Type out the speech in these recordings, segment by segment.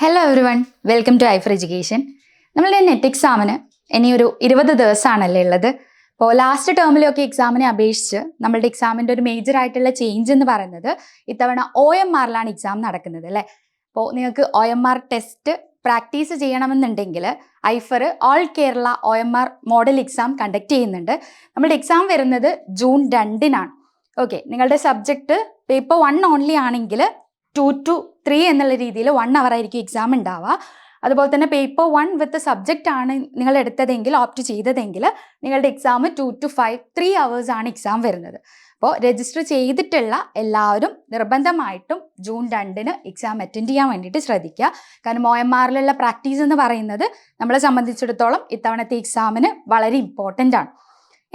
Hello everyone, welcome to I four education. നമ്മളുടെ NET എക്സാമിന് ഇനി ഒരു 20 ദിവസമാണല്ലേ ഉള്ളത്. അപ്പോൾ ലാസ്റ്റ് ടേമിലൊക്കെ എക്സാമിനെ അപേക്ഷിച്ച് നമ്മളുടെ എക്സാമിൻ്റെ ഒരു മേജർ ആയിട്ടുള്ള ചേഞ്ച് എന്ന് പറയുന്നത് ഇത്തവണ OMRലാണ് എക്സാം നടക്കുന്നത് അല്ലേ. അപ്പോൾ നിങ്ങൾക്ക് OMR ടെസ്റ്റ് പ്രാക്ടീസ് ചെയ്യണമെന്നുണ്ടെങ്കിൽ ഐഫർ all Kerala OMR model exam conduct ചെയ്യുന്നുണ്ട്. നമ്മളുടെ എക്സാം വരുന്നത് ജൂൺ 2-നാണ്. ഓക്കെ, നിങ്ങളുടെ സബ്ജക്റ്റ് പേപ്പർ 1 ഓൺലി ആണെങ്കിൽ 2 to 3 എന്നുള്ള രീതിയിൽ 1 അവർ ആയിരിക്കും എക്സാം ഉണ്ടാവുക. അതുപോലെ തന്നെ പേപ്പർ 1 വിത്ത് സബ്ജക്റ്റ് ആണ് നിങ്ങൾ എടുത്തതെങ്കിൽ ഓപ്റ്റ് ചെയ്തതെങ്കിൽ നിങ്ങളുടെ എക്സാം 2 to 5 3 hours ആണ് എക്സാം വരുന്നത്. അപ്പോൾ രജിസ്റ്റർ ചെയ്തിട്ടുള്ള എല്ലാവരും നിർബന്ധമായിട്ടും ജൂൺ 2-ന് എക്സാം അറ്റൻഡ് ചെയ്യാൻ വേണ്ടിയിട്ട് ശ്രദ്ധിക്കുക. കാരണം OMRലുള്ള പ്രാക്ടീസ് എന്ന് പറയുന്നത് നമ്മളെ സംബന്ധിച്ചിടത്തോളം ഇത്തവണത്തെ എക്സാമിന് വളരെ ഇമ്പോർട്ടൻ്റ് ആണ്.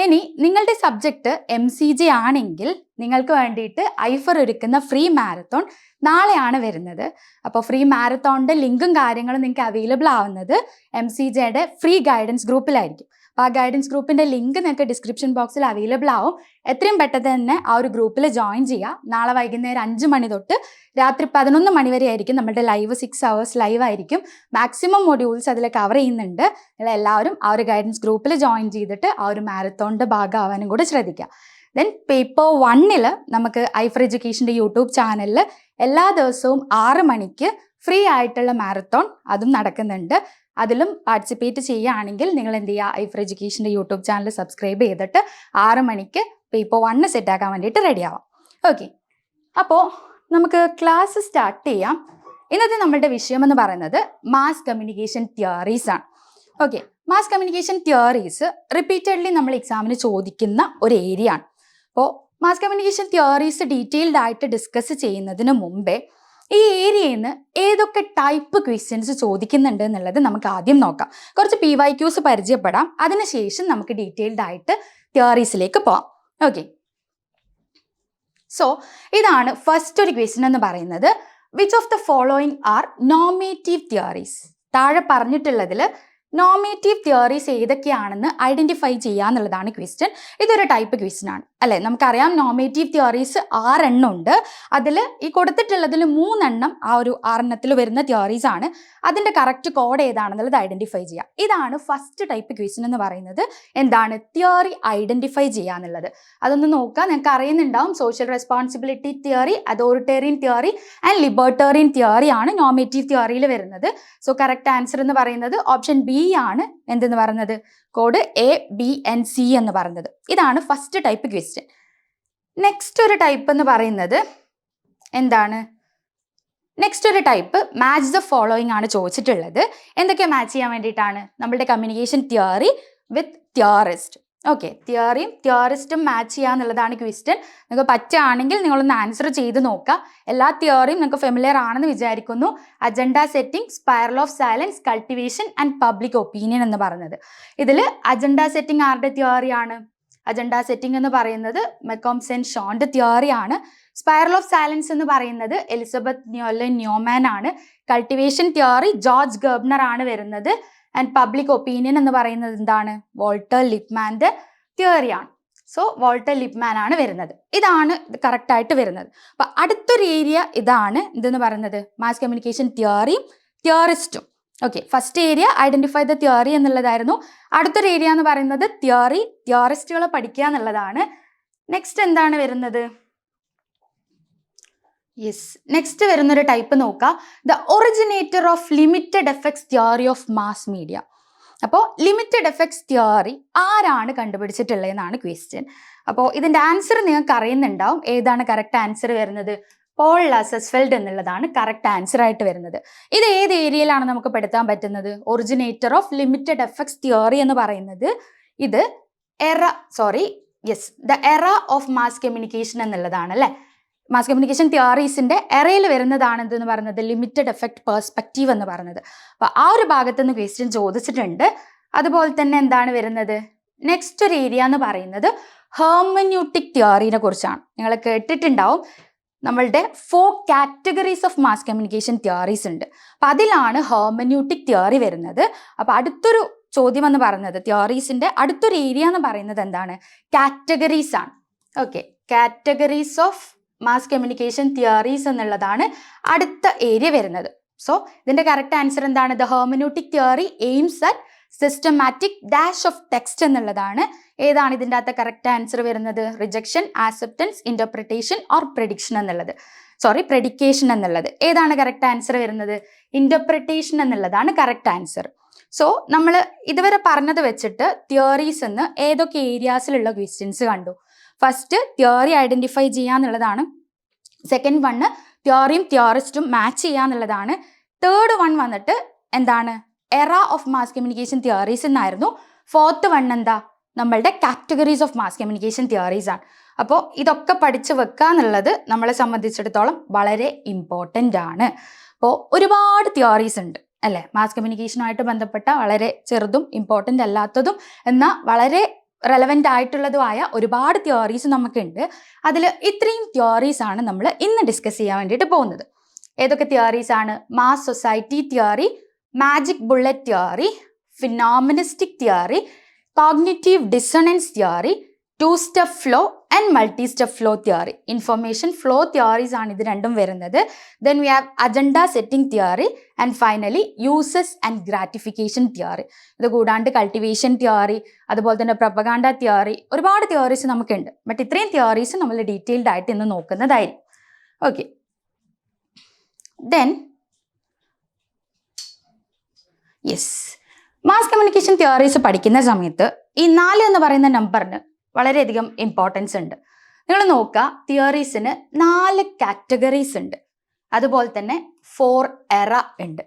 ഇനി നിങ്ങളുടെ സബ്ജക്റ്റ് MCJ ആണെങ്കിൽ നിങ്ങൾക്ക് വേണ്ടിയിട്ട് ഐഫർ ഒരുക്കുന്ന ഫ്രീ മാരത്തോൺ നാളെയാണ് വരുന്നത്. അപ്പോൾ ഫ്രീ മാരത്തോണിൻ്റെ ലിങ്കും കാര്യങ്ങളും നിങ്ങൾക്ക് അവൈലബിൾ ആവുന്നത് MCJയുടെ ഫ്രീ ഗൈഡൻസ് ഗ്രൂപ്പിലായിരിക്കും. അപ്പോൾ ആ ഗൈഡൻസ് ഗ്രൂപ്പിൻ്റെ ലിങ്ക് നിങ്ങൾക്ക് ഡിസ്ക്രിപ്ഷൻ ബോക്സിൽ അവൈലബിൾ ആവും. എത്രയും പെട്ടെന്ന് തന്നെ ആ ഒരു ഗ്രൂപ്പിൽ ജോയിൻ ചെയ്യുക. നാളെ വൈകുന്നേരം 5 മണി തൊട്ട് രാത്രി 11 മണി വരെ ആയിരിക്കും നമ്മുടെ ലൈവ്. 6 hours ലൈവ് ആയിരിക്കും. മാക്സിമം മൊഡ്യൂൾസ് അതിൽ കവർ ചെയ്യുന്നുണ്ട്. നിങ്ങൾ എല്ലാവരും ആ ഒരു ഗൈഡൻസ് ഗ്രൂപ്പിൽ ജോയിൻ ചെയ്തിട്ട് ആ ഒരു മാരത്തോണിൻ്റെ ഭാഗമാവാനും കൂടെ ശ്രദ്ധിക്കുക. ദെൻ പേപ്പർ 1-ൽ നമുക്ക് ഐഫർ എഡ്യൂക്കേഷൻ്റെ യൂട്യൂബ് ചാനലിൽ എല്ലാ ദിവസവും 6 മണിക്ക് ഫ്രീ ആയിട്ടുള്ള മാരത്തോൺ അതും നടക്കുന്നുണ്ട്. അതിലും പാർട്ടിസിപ്പേറ്റ് ചെയ്യുകയാണെങ്കിൽ നിങ്ങൾ എന്ത് ചെയ്യുക, ഐഫർ എഡ്യൂക്കേഷൻ്റെ യൂട്യൂബ് ചാനൽ സബ്സ്ക്രൈബ് ചെയ്തിട്ട് 6 മണിക്ക് പേപ്പർ 1 സെറ്റാക്കാൻ വേണ്ടിയിട്ട് റെഡി ആവാം. ഓക്കെ, അപ്പോൾ നമുക്ക് ക്ലാസ് സ്റ്റാർട്ട് ചെയ്യാം. ഇന്നത്തെ നമ്മളുടെ വിഷയം എന്ന് പറയുന്നത് മാസ് കമ്മ്യൂണിക്കേഷൻ തിയറീസ് ആണ്. Okay, mass communication theories repeatedly നമ്മൾ എക്സാമിന് ചോദിക്കുന്ന ഒരു ഏരിയ ആണ്. അപ്പോൾ മാസ് കമ്മ്യൂണിക്കേഷൻ തിയറീസ് ഡീറ്റെയിൽഡ് ആയിട്ട് ഡിസ്കസ് ചെയ്യുന്നതിന് മുമ്പേ ഈ ഏരിയയിൽ നിന്ന് ഏതൊക്കെ ടൈപ്പ് ക്വസ്റ്റ്യൻസ് ചോദിക്കുന്നുണ്ട് എന്നുള്ളത് നമുക്ക് ആദ്യം നോക്കാം. കുറച്ച് PYQs പരിചയപ്പെടാം. അതിനുശേഷം നമുക്ക് ഡീറ്റെയിൽഡ് ആയിട്ട് തിയറീസിലേക്ക് പോവാം. ഓക്കെ, സോ ഇതാണ് ഫസ്റ്റ് ഒരു ക്വസ്റ്റ്യൻ എന്ന് പറയുന്നത്. Which of the following are normative theories? താഴെ പറഞ്ഞിട്ടുള്ളതിൽ നോമേറ്റീവ് തിയറീസ് ഏതൊക്കെയാണെന്ന് ഐഡന്റിഫൈ ചെയ്യുക എന്നുള്ളതാണ് ക്വസ്റ്റ്യൻ. ഇതൊരു ടൈപ്പ് ക്വസ്റ്റ്യൻ ആണ് അല്ലേ. നമുക്കറിയാം നോമേറ്റീവ് തിയറീസ് 6 എണ്ണം ഉണ്ട്. അതിൽ ഈ കൊടുത്തിട്ടുള്ളതിൽ 3 എണ്ണം ആ ഒരു 6 എണ്ണത്തിൽ വരുന്ന തിയറീസ് ആണ്. അതിൻ്റെ കറക്റ്റ് കോഡ് ഏതാണെന്നുള്ളത് ഐഡന്റിഫൈ ചെയ്യുക. ഇതാണ് ഫസ്റ്റ് ടൈപ്പ് ക്വസ്റ്റ്യൻ എന്ന് പറയുന്നത്. എന്താണ്? തിയറി ഐഡന്റിഫൈ ചെയ്യുക എന്നുള്ളത്. അതൊന്ന് നോക്കുക. നിങ്ങൾക്ക് അറിയുന്നുണ്ടാവും social responsibility theory, authoritarian theory and libertarian theory ആണ് നോമേറ്റീവ് തിയറിയിൽ വരുന്നത്. സോ കറക്റ്റ് ആൻസർ എന്ന് പറയുന്നത് ഓപ്ഷൻ B ആണ്. എന്തെന്ന് പറയുന്നത്? കോഡ് ABNC എന്ന് പറയുന്നത്. ഇതാണ് ഫസ്റ്റ് ടൈപ്പ് ക്വസ്റ്റ്യൻ. നെക്സ്റ്റ് ഒരു ടൈപ്പ് എന്ന് പറയുന്നത് എന്താണ്? നെക്സ്റ്റ് ഒരു ടൈപ്പ് മാച്ച് ദ ഫോളോയിങ് ആണ് ചോദിച്ചിട്ടുള്ളത്. എന്തൊക്കെ മാച്ച് ചെയ്യാൻ വേണ്ടിയിട്ടാണ്? നമ്മളുടെ communication theory with theorist. Okay, തിയറിയും തിയറിസ്റ്റും മാച്ച് ചെയ്യുക എന്നുള്ളതാണ് ക്വസ്റ്റ്യൻ. നിങ്ങൾക്ക് പറ്റുകയാണെങ്കിൽ നിങ്ങളൊന്ന് ആൻസർ ചെയ്ത് നോക്കുക. എല്ലാ തിയറിയും നിങ്ങൾക്ക് ഫെമിലിയർ ആണെന്ന് വിചാരിക്കുന്നു. Agenda setting, spiral of silence, cultivation and public opinion എന്ന് പറയുന്നത്. ഇതിൽ അജണ്ട സെറ്റിംഗ് ആരുടെ തിയറിയാണ്? അജണ്ട സെറ്റിംഗ് എന്ന് പറയുന്നത് മെക്കോംസെൻ ഷോന്റെ തിയറിയാണ്. സ്പൈറൽ ഓഫ് സൈലൻസ് എന്ന് പറയുന്നത് എലിസബത്ത് ന്യൂമാൻ ആണ്. കൾട്ടിവേഷൻ തിയറി ജോർജ് ഗെർബ്നർ ആണ് വരുന്നത്. ആൻഡ് പബ്ലിക് ഒപ്പീനിയൻ എന്ന് പറയുന്നത് എന്താണ്? വോൾട്ടർ ലിപ്മാൻ്റെ തിയറിയാണ്. സോ വോൾട്ടർ ലിപ്മാൻ ആണ് വരുന്നത്. ഇതാണ് കറക്റ്റായിട്ട് വരുന്നത്. അപ്പം അടുത്തൊരു ഏരിയ ഇതാണ്. എന്തെന്ന് പറയുന്നത്? മാസ് കമ്മ്യൂണിക്കേഷൻ തിയറിയും തിയറിസ്റ്റും. Okay, first area identify the theory എന്നുള്ളതായിരുന്നു. അടുത്തൊരു ഏരിയ എന്ന് പറയുന്നത് തിയറി തിയറിസ്റ്റുകളെ പഠിക്കുക എന്നുള്ളതാണ്. നെക്സ്റ്റ് എന്താണ് വരുന്നത്? യെസ്, നെക്സ്റ്റ് വരുന്നൊരു ടൈപ്പ് നോക്കുക. The originator of limited effects theory of mass media. അപ്പോൾ ലിമിറ്റഡ് എഫക്ട്സ് തിയറി ആരാണ് കണ്ടുപിടിച്ചിട്ടുള്ളതെന്നാണ് ക്വസ്റ്റ്യൻ. അപ്പോൾ ഇതിൻ്റെ ആൻസർ നിങ്ങൾക്ക് അറിയുന്നുണ്ടാവും. ഏതാണ് കറക്റ്റ് ആൻസർ വരുന്നത്? പോൾ ലാസസ്ഫെൽഡ് എന്നുള്ളതാണ് കറക്റ്റ് ആൻസർ ആയിട്ട് വരുന്നത്. ഇത് ഏത് ഏരിയയിലാണ് നമുക്ക് പെടുത്താൻ പറ്റുന്നത്? Originator of limited effects theory എന്ന് പറയുന്നത് ഇത് the era of mass communication എന്നുള്ളതാണ് അല്ലേ. മാസ് കമ്മ്യൂണിക്കേഷൻ തിയറീസിൻ്റെ എറയിൽ വരുന്നതാണ് എന്തെന്ന് പറയുന്നത്? ലിമിറ്റഡ് എഫക്ട് പെർസ്പെക്റ്റീവ് എന്ന് പറയുന്നത്. അപ്പോൾ ആ ഒരു ഭാഗത്ത് നിന്ന് ക്വസ്റ്റ്യൻ ചോദിച്ചിട്ടുണ്ട്. അതുപോലെ തന്നെ എന്താണ് വരുന്നത്? നെക്സ്റ്റ് ഒരു ഏരിയ എന്ന് പറയുന്നത് ഹെർമന്യൂട്ടിക് തിയറിനെ കുറിച്ചാണ്. നിങ്ങൾ കേട്ടിട്ടുണ്ടാവും. നമ്മളുടെ 4 categories of mass communication theories ഉണ്ട്. അപ്പം അതിലാണ് ഹെർമന്യൂട്ടിക് തിയറി വരുന്നത്. അപ്പോൾ അടുത്തൊരു ചോദ്യം എന്ന് പറയുന്നത് തിയറീസിൻ്റെ അടുത്തൊരു ഏരിയ എന്ന് പറയുന്നത് എന്താണ്? കാറ്റഗറീസ് ആണ്. Okay, categories of mass communication theories എന്നുള്ളതാണ് അടുത്ത ഏരിയ വരുന്നത്. സോ ഇതിന്റെ കറക്റ്റ് ആൻസർ എന്താണ്? The hermeneutic theory aims at systematic dash of text എന്നുള്ളതാണ്. ഏതാണ് ഇതിൻ്റെ അകത്ത് കറക്റ്റ് ആൻസർ വരുന്നത്? Rejection, acceptance, interpretation or prediction എന്നുള്ളത്. പ്രെഡിക്കേഷൻ എന്നുള്ളത്. ഏതാണ് കറക്റ്റ് ആൻസർ വരുന്നത്? ഇന്റർപ്രിട്ടേഷൻ എന്നുള്ളതാണ് കറക്റ്റ് ആൻസർ. സോ നമ്മൾ ഇതുവരെ പറഞ്ഞത് വെച്ചിട്ട് തിയറീസ് എന്ന് ഏതൊക്കെ ഏരിയാസിലുള്ള ക്വസ്റ്റ്യൻസ് കണ്ടു? ഫസ്റ്റ് തിയറി ഐഡന്റിഫൈ ചെയ്യാന്നുള്ളതാണ്. സെക്കൻഡ് വണ്ണ് തിയറിയും തിയറിസ്റ്റും മാച്ച് ചെയ്യാന്നുള്ളതാണ്. തേർഡ് വൺ വന്നിട്ട് എന്താണ്? എറ ഓഫ് മാസ് കമ്മ്യൂണിക്കേഷൻ തിയറീസ് എന്നായിരുന്നു. ഫോർത്ത് വൺ എന്താ? നമ്മളുടെ categories of mass communication theories ആണ്. അപ്പോൾ ഇതൊക്കെ പഠിച്ചു വെക്കുക എന്നുള്ളത് നമ്മളെ സംബന്ധിച്ചിടത്തോളം വളരെ ഇമ്പോർട്ടൻ്റ് ആണ്. അപ്പോൾ ഒരുപാട് തിയറീസ് ഉണ്ട് അല്ലേ? മാസ് കമ്മ്യൂണിക്കേഷനുമായിട്ട് ബന്ധപ്പെട്ട വളരെ ചെറുതും ഇമ്പോർട്ടൻ്റ് അല്ലാത്തതും എന്നാൽ വളരെ റെലവൻ്റ് ആയിട്ടുള്ളതുമായ ഒരുപാട് തിയറീസ് നമുക്കുണ്ട്. അതിൽ ഇത്രയും തിയറീസ് ആണ് നമ്മൾ ഇന്ന് ഡിസ്കസ് ചെയ്യാൻ വേണ്ടിയിട്ട് പോകുന്നത്. ഏതൊക്കെ തിയറീസ് ആണ്? Mass society theory, magic bullet theory, phenomenistic theory, cognitive dissonance theory, two step flow and multi step flow theory. Information flow theories ആണ് ഇത് രണ്ടും വരുന്നത്. Then we have agenda setting theory and finally uses and gratification theory. ഇത് കൂടാണ്ട് cultivation theory, അതുപോലെ തന്നെ propaganda theory, ഒരുപാട് theories നമുക്കുണ്ട്. ബട്ട് ഇത്രയും തിയറീസ് നമ്മൾ ഡീറ്റെയിൽഡ് ആയിട്ട് ഇന്ന് നോക്കുന്നതായിരിക്കും. Okay, then yes, mass communication theories പഠിക്കുന്ന സമയത്ത് ഈ 4 എന്ന് പറയുന്ന നമ്പറിന് വളരെയധികം ഇമ്പോർട്ടൻസ് ഉണ്ട്. നിങ്ങൾ നോക്കുക, തിയറീസിന് 4 കാറ്റഗറീസ് ഉണ്ട്, അതുപോലെ തന്നെ 4 എറ ഉണ്ട്.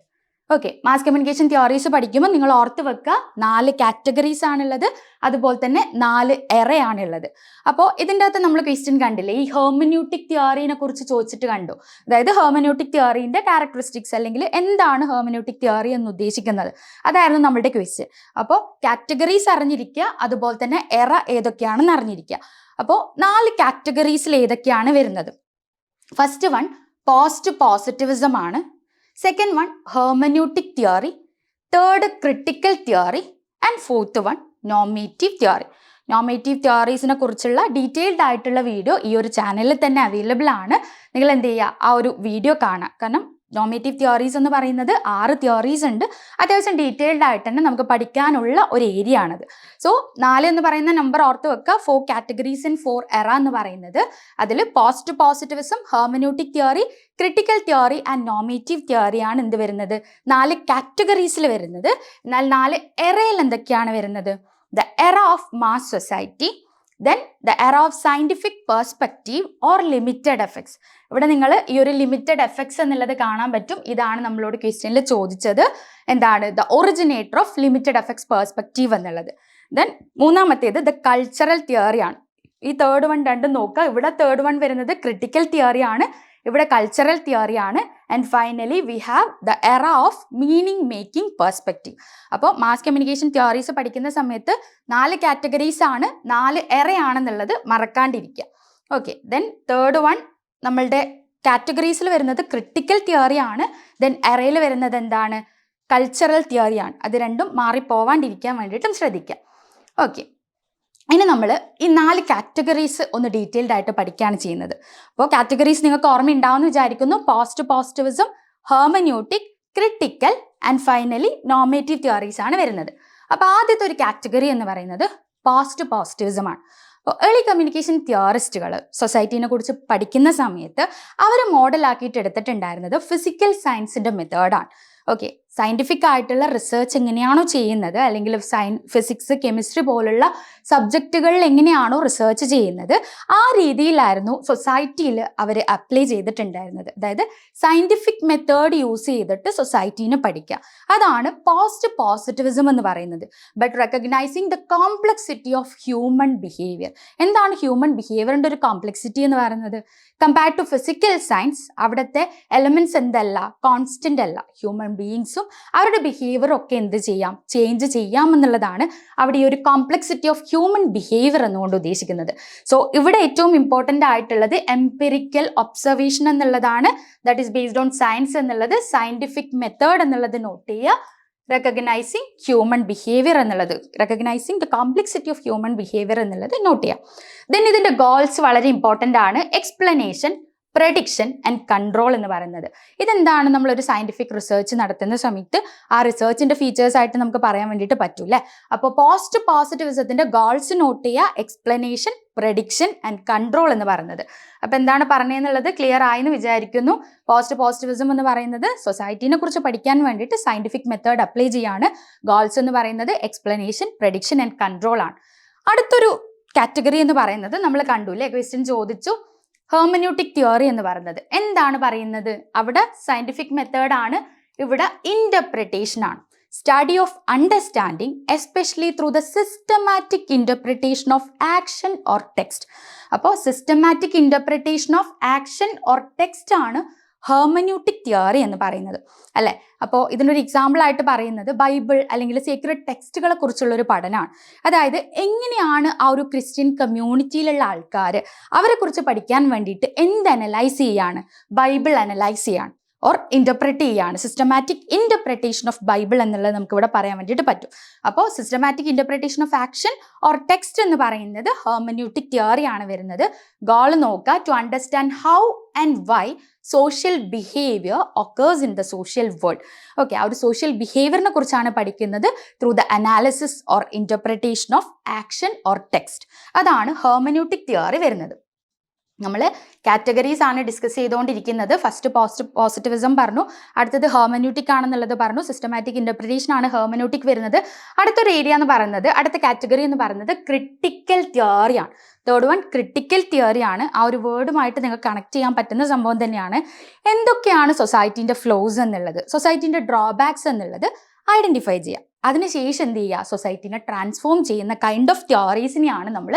ഓക്കെ, മാസ് കമ്മ്യൂണിക്കേഷൻ തിയറീസ് പഠിക്കുമ്പോൾ നിങ്ങൾ ഓർത്ത് വെക്കുക 4 കാറ്റഗറീസ് ആണുള്ളത്, അതുപോലെ തന്നെ 4 എറയാണുള്ളത്. അപ്പോൾ ഇതിൻ്റെ അകത്ത് നമ്മൾ ക്വസ്റ്റ്യൻ കണ്ടില്ലേ, ഈ ഹെർമന്യൂട്ടിക് തിയറീനെ കുറിച്ച് ചോദിച്ചിട്ട് കണ്ടു. അതായത് ഹെർമന്യൂട്ടിക് തിയറീൻ്റെ ക്യാരക്ടറിസ്റ്റിക്സ് അല്ലെങ്കിൽ എന്താണ് ഹെർമന്യൂട്ടിക് തിയറി എന്ന് ഉദ്ദേശിക്കുന്നത്, അതായിരുന്നു നമ്മുടെ ക്വസ്റ്റ്യൻ. അപ്പോൾ കാറ്റഗറീസ് അറിഞ്ഞിരിക്കുക, അതുപോലെ തന്നെ എറ ഏതൊക്കെയാണെന്ന് അറിഞ്ഞിരിക്കുക. അപ്പോൾ 4 കാറ്റഗറീസിൽ ഏതൊക്കെയാണ് വരുന്നത്? ഫസ്റ്റ് വൺ പോസ്റ്റ് പോസിറ്റിവിസം ആണ്. Second one hermeneutic theory, third critical theory and fourth one normative theory. Normative തിയറീസിനെ കുറിച്ചുള്ള ഡീറ്റെയിൽഡ് ആയിട്ടുള്ള വീഡിയോ ഈ ഒരു ചാനലിൽ തന്നെ അവൈലബിൾ ആണ്. നിങ്ങൾ എന്ത് ചെയ്യുക, ആ ഒരു വീഡിയോ കാണാം. കാരണം നോമേറ്റീവ് തിയറീസ് എന്ന് പറയുന്നത് 6 തിയറീസ് ഉണ്ട്. അത്യാവശ്യം ഡീറ്റെയിൽഡ് ആയിട്ട് തന്നെ നമുക്ക് പഠിക്കാനുള്ള ഒരു ഏരിയ ആണത്. സോ 4 എന്ന് പറയുന്ന നമ്പർ ഓർത്ത് വെക്കുക. 4 കാറ്റഗറീസ് ആൻഡ് 4 എറ എന്ന് പറയുന്നത് അതിൽ post positivism, hermeneutic theory, critical theory and normative തിയറിയാണ് എന്ത് വരുന്നത്? 4 കാറ്റഗറീസിൽ വരുന്നത്. എന്നാൽ 4 എറയിൽ എന്തൊക്കെയാണ് വരുന്നത്? The era of mass society, then the era of scientific perspective or limited effects. ഇവിടെ നിങ്ങൾ ഈ ഒരു ലിമിറ്റഡ് എഫക്ട്സ് എന്നുള്ളത് കാണാൻ പറ്റും. ഇതാണ് നമ്മളോട് ക്വസ്റ്റ്യനിൽ ചോദിച്ചത്. എന്താണ്? The originator of limited effects perspective എന്നുള്ളത്. ദെൻ മൂന്നാമത്തേത് ദ കൾച്ചറൽ തിയറിയാണ്. ഈ തേർഡ് വൺ രണ്ടും നോക്കുക. ഇവിടെ തേർഡ് വൺ വരുന്നത് ക്രിട്ടിക്കൽ തിയറിയാണ്, ഇവിടെ കൾച്ചറൽ തിയറിയാണ്. And finally we have the era of meaning making perspective. അപ്പോൾ മാസ് കമ്മ്യൂണിക്കേഷൻ തിയറീസ് പഠിക്കുന്ന സമയത്ത് 4 കാറ്റഗറീസ് ആണ്, 4 എറയാണെന്നുള്ളത് മറക്കാണ്ടിരിക്കുക. ഓക്കെ, ദെൻ തേർഡ് വൺ നമ്മളുടെ കാറ്റഗറീസിൽ വരുന്നത് ക്രിട്ടിക്കൽ തിയറിയാണ്. ദെൻ എറയിൽ വരുന്നത് എന്താണ്? കൾച്ചറൽ തിയറിയാണ്. അത് രണ്ടും മാറിപ്പോവാണ്ടിരിക്കാൻ വേണ്ടിയിട്ടും ശ്രദ്ധിക്കാം. ഓക്കെ, ഇനി നമ്മൾ ഈ 4 കാറ്റഗറീസ് ഒന്ന് ഡീറ്റെയിൽഡ് ആയിട്ട് പഠിക്കുകയാണ് ചെയ്യുന്നത്. അപ്പോൾ കാറ്റഗറീസ് നിങ്ങൾക്ക് ഓർമ്മയുണ്ടാവുമെന്ന് വിചാരിക്കുന്നു. Post positivism, hermeneutic, critical and finally normative theories ആണ് വരുന്നത്. അപ്പോൾ ആദ്യത്തെ ഒരു കാറ്റഗറി എന്ന് പറയുന്നത് പോസ്റ്റ് പോസിറ്റിവിസം ആണ്. അപ്പോൾ ഏർലി കമ്മ്യൂണിക്കേഷൻ തിയറിസ്റ്റുകൾ സൊസൈറ്റീനെ കുറിച്ച് പഠിക്കുന്ന സമയത്ത് അവർ മോഡലാക്കിയിട്ട് എടുത്തിട്ടുണ്ടായിരുന്നത് ഫിസിക്കൽ സയൻസിൻ്റെ മെത്തേഡാണ്. ഓക്കെ, സയൻറ്റിഫിക് ആയിട്ടുള്ള റിസർച്ച് എങ്ങനെയാണോ ചെയ്യുന്നത്, അല്ലെങ്കിൽ ഫിസിക്സ്, കെമിസ്ട്രി പോലുള്ള സബ്ജക്റ്റുകളിൽ എങ്ങനെയാണോ റിസർച്ച് ചെയ്യുന്നത്, ആ രീതിയിലായിരുന്നു സൊസൈറ്റിയിൽ അവർ അപ്ലൈ ചെയ്തിട്ടുണ്ടായിരുന്നത്. അതായത് സയൻറ്റിഫിക് മെത്തേഡ് യൂസ് ചെയ്തിട്ട് സൊസൈറ്റീനെ പഠിക്കുക. അതാണ് പോസ്റ്റ് പോസിറ്റിവിസം എന്ന് പറയുന്നത്. But recognising the complexity of human behaviour. എന്താണ് ഹ്യൂമൻ ബിഹേവിയറിൻ്റെ ഒരു കോംപ്ലക്സിറ്റി എന്ന് പറയുന്നത്? കമ്പയർഡ് ടു ഫിസിക്കൽ സയൻസ് അവിടുത്തെ എലമെന്റ്സ് എന്തല്ല, കോൺസ്റ്റന്റ് അല്ല. ഹ്യൂമൻ ബീയിങ്സും അവരുടെ ബിഹേവിയറും ഒക്കെ എന്ത് ചെയ്യാം, ചേഞ്ച് ചെയ്യാമെന്നുള്ളതാണ് അവിടെ ഈ ഒരു കോംപ്ലക്സിറ്റി ഓഫ് ഹ്യൂമൻ ബിഹേവിയർ എന്നുകൊണ്ട് ഉദ്ദേശിക്കുന്നത്. സോ ഇവിടെ ഏറ്റവും ഇമ്പോർട്ടൻ്റ് ആയിട്ടുള്ളത് എംപിറിക്കൽ ഒബ്സർവേഷൻ എന്നുള്ളതാണ്. That is based on science എന്നുള്ളത്, സയൻറ്റിഫിക് മെത്തേഡ് എന്നുള്ളത് നോട്ട് ചെയ്യുക. റെക്കഗ്നൈസിങ് ഹ്യൂമൻ ബിഹേവിയർ എന്നുള്ളത്, recognising the complexity of human behaviour എന്നുള്ളത് നോട്ട് ചെയ്യാം. ദെൻ ഇതിൻ്റെ ഗോൾസ് വളരെ ഇമ്പോർട്ടൻ്റ് ആണ്. എക്സ്പ്ലനേഷൻ, പ്രഡിക്ഷൻ ആൻഡ് കൺട്രോൾ എന്ന് പറയുന്നത്. ഇതെന്താണ്? നമ്മളൊരു സയന്റിഫിക് റിസർച്ച് നടത്തുന്ന സമയത്ത് ആ റിസർച്ചിന്റെ ഫീച്ചേഴ്സ് ആയിട്ട് നമുക്ക് പറയാൻ വേണ്ടിയിട്ട് പറ്റൂല്ലേ. അപ്പോൾ പോസ്റ്റ് പോസിറ്റിവിസത്തിന്റെ ഗോൾസ് നോട്ട് ചെയ്യുക: എക്സ്പ്ലനേഷൻ, പ്രഡിക്ഷൻ ആൻഡ് കൺട്രോൾ എന്ന് പറയുന്നത്. അപ്പൊ എന്താണ് പറഞ്ഞതെന്നുള്ളത് ക്ലിയർ ആയെന്ന് വിചാരിക്കുന്നു. പോസ്റ്റ് പോസിറ്റിവിസം എന്ന് പറയുന്നത് സൊസൈറ്റിനെ കുറിച്ച് പഠിക്കാൻ വേണ്ടിയിട്ട് സയന്റിഫിക് മെത്തേഡ് അപ്ലൈ ചെയ്യാണ്. ഗോൾസ് എന്ന് പറയുന്നത് എക്സ്പ്ലനേഷൻ, പ്രഡിക്ഷൻ ആൻഡ് കൺട്രോൾ ആണ്. അടുത്തൊരു കാറ്റഗറി എന്ന് പറയുന്നത് നമ്മൾ കണ്ടു അല്ലേ, ക്വസ്റ്റ്യൻ ചോദിച്ചു, ഹെർമന്യൂട്ടിക് തിയറി എന്ന് പറയുന്നത്. എന്താണ് പറയുന്നത്? അവിടെ സയന്റിഫിക് മെത്തേഡ് ആണ്, ഇവിടെ ഇന്റർപ്രിട്ടേഷൻ ആണ്. Study of understanding especially through the systematic interpretation of action or text. അപ്പോൾ systematic interpretation of action or text ആണ് ഹെർമന്യൂട്ടിക് തിയറി എന്ന് പറയുന്നത് അല്ലെ. അപ്പോൾ ഇതിനൊരു എക്സാമ്പിൾ ആയിട്ട് പറയുന്നത് ബൈബിൾ അല്ലെങ്കിൽ സീക്രട്ട് ടെക്സ്റ്റുകളെ കുറിച്ചുള്ള ഒരു പഠനമാണ്. അതായത് എങ്ങനെയാണ് ആ ഒരു ക്രിസ്ത്യൻ കമ്മ്യൂണിറ്റിയിലുള്ള ആൾക്കാർ അവരെ കുറിച്ച് പഠിക്കാൻ വേണ്ടിയിട്ട് എന്ത് അനലൈസ് ചെയ്യാണ്? ബൈബിൾ അനലൈസ് ചെയ്യാണ് ഓർ ഇന്റർപ്രറ്റ് ചെയ്യാണ്. സിസ്റ്റമാറ്റിക് ഇന്റർപ്രിട്ടേഷൻ ഓഫ് ബൈബിൾ എന്നുള്ളത് നമുക്ക് ഇവിടെ പറയാൻ വേണ്ടിയിട്ട് പറ്റും. അപ്പോൾ systematic interpretation of action or text എന്ന് പറയുന്നത് ഹെർമന്യൂട്ടിക് തിയറി ആണ് വരുന്നത്. ഗോൾ നോക്കുക: to understand how and why social behaviour occurs in the social world. Okay, ആ ഒരു സോഷ്യൽ ബിഹേവിയറിനെ കുറിച്ചാണ് പഠിക്കുന്നത് through the analysis or interpretation of action or text. അതാണ് ഹെർമന്യൂട്ടിക് തിയറി വരുന്നത്. നമ്മൾ കാറ്റഗറീസ് ആണ് ഡിസ്കസ് ചെയ്തുകൊണ്ടിരിക്കുന്നത്. ഫസ്റ്റ് പോസിറ്റിവിസം പറഞ്ഞു, അടുത്തത് ഹെർമന്യൂട്ടിക് ആണെന്നുള്ളത് പറഞ്ഞു, സിസ്റ്റമാറ്റിക് ഇന്റർപ്രിട്ടേഷൻ ആണ് ഹെർമന്യൂട്ടിക് വരുന്നത്. അടുത്തൊരു ഏരിയ എന്ന് പറയുന്നത്, അടുത്ത കാറ്റഗറി എന്ന് പറയുന്നത് ക്രിട്ടിക്കൽ തിയറി ആണ്. തേർഡ് വൺ ക്രിട്ടിക്കൽ തിയറി ആണ്. ആ ഒരു വേർഡുമായിട്ട് നിങ്ങൾക്ക് കണക്ട് ചെയ്യാൻ പറ്റുന്ന സംഭവം തന്നെയാണ്. എന്തൊക്കെയാണ് സൊസൈറ്റിന്റെ ഫ്ലോസ് എന്നുള്ളത്, സൊസൈറ്റിന്റെ ഡ്രോബാക്സ് എന്നുള്ളത് ഐഡന്റിഫൈ ചെയ്യുക. അതിനുശേഷം എന്ത് ചെയ്യുക? സൊസൈറ്റിനെ ട്രാൻസ്ഫോം ചെയ്യുന്ന കൈൻഡ് ഓഫ് തിയറീസിനെയാണ് നമ്മൾ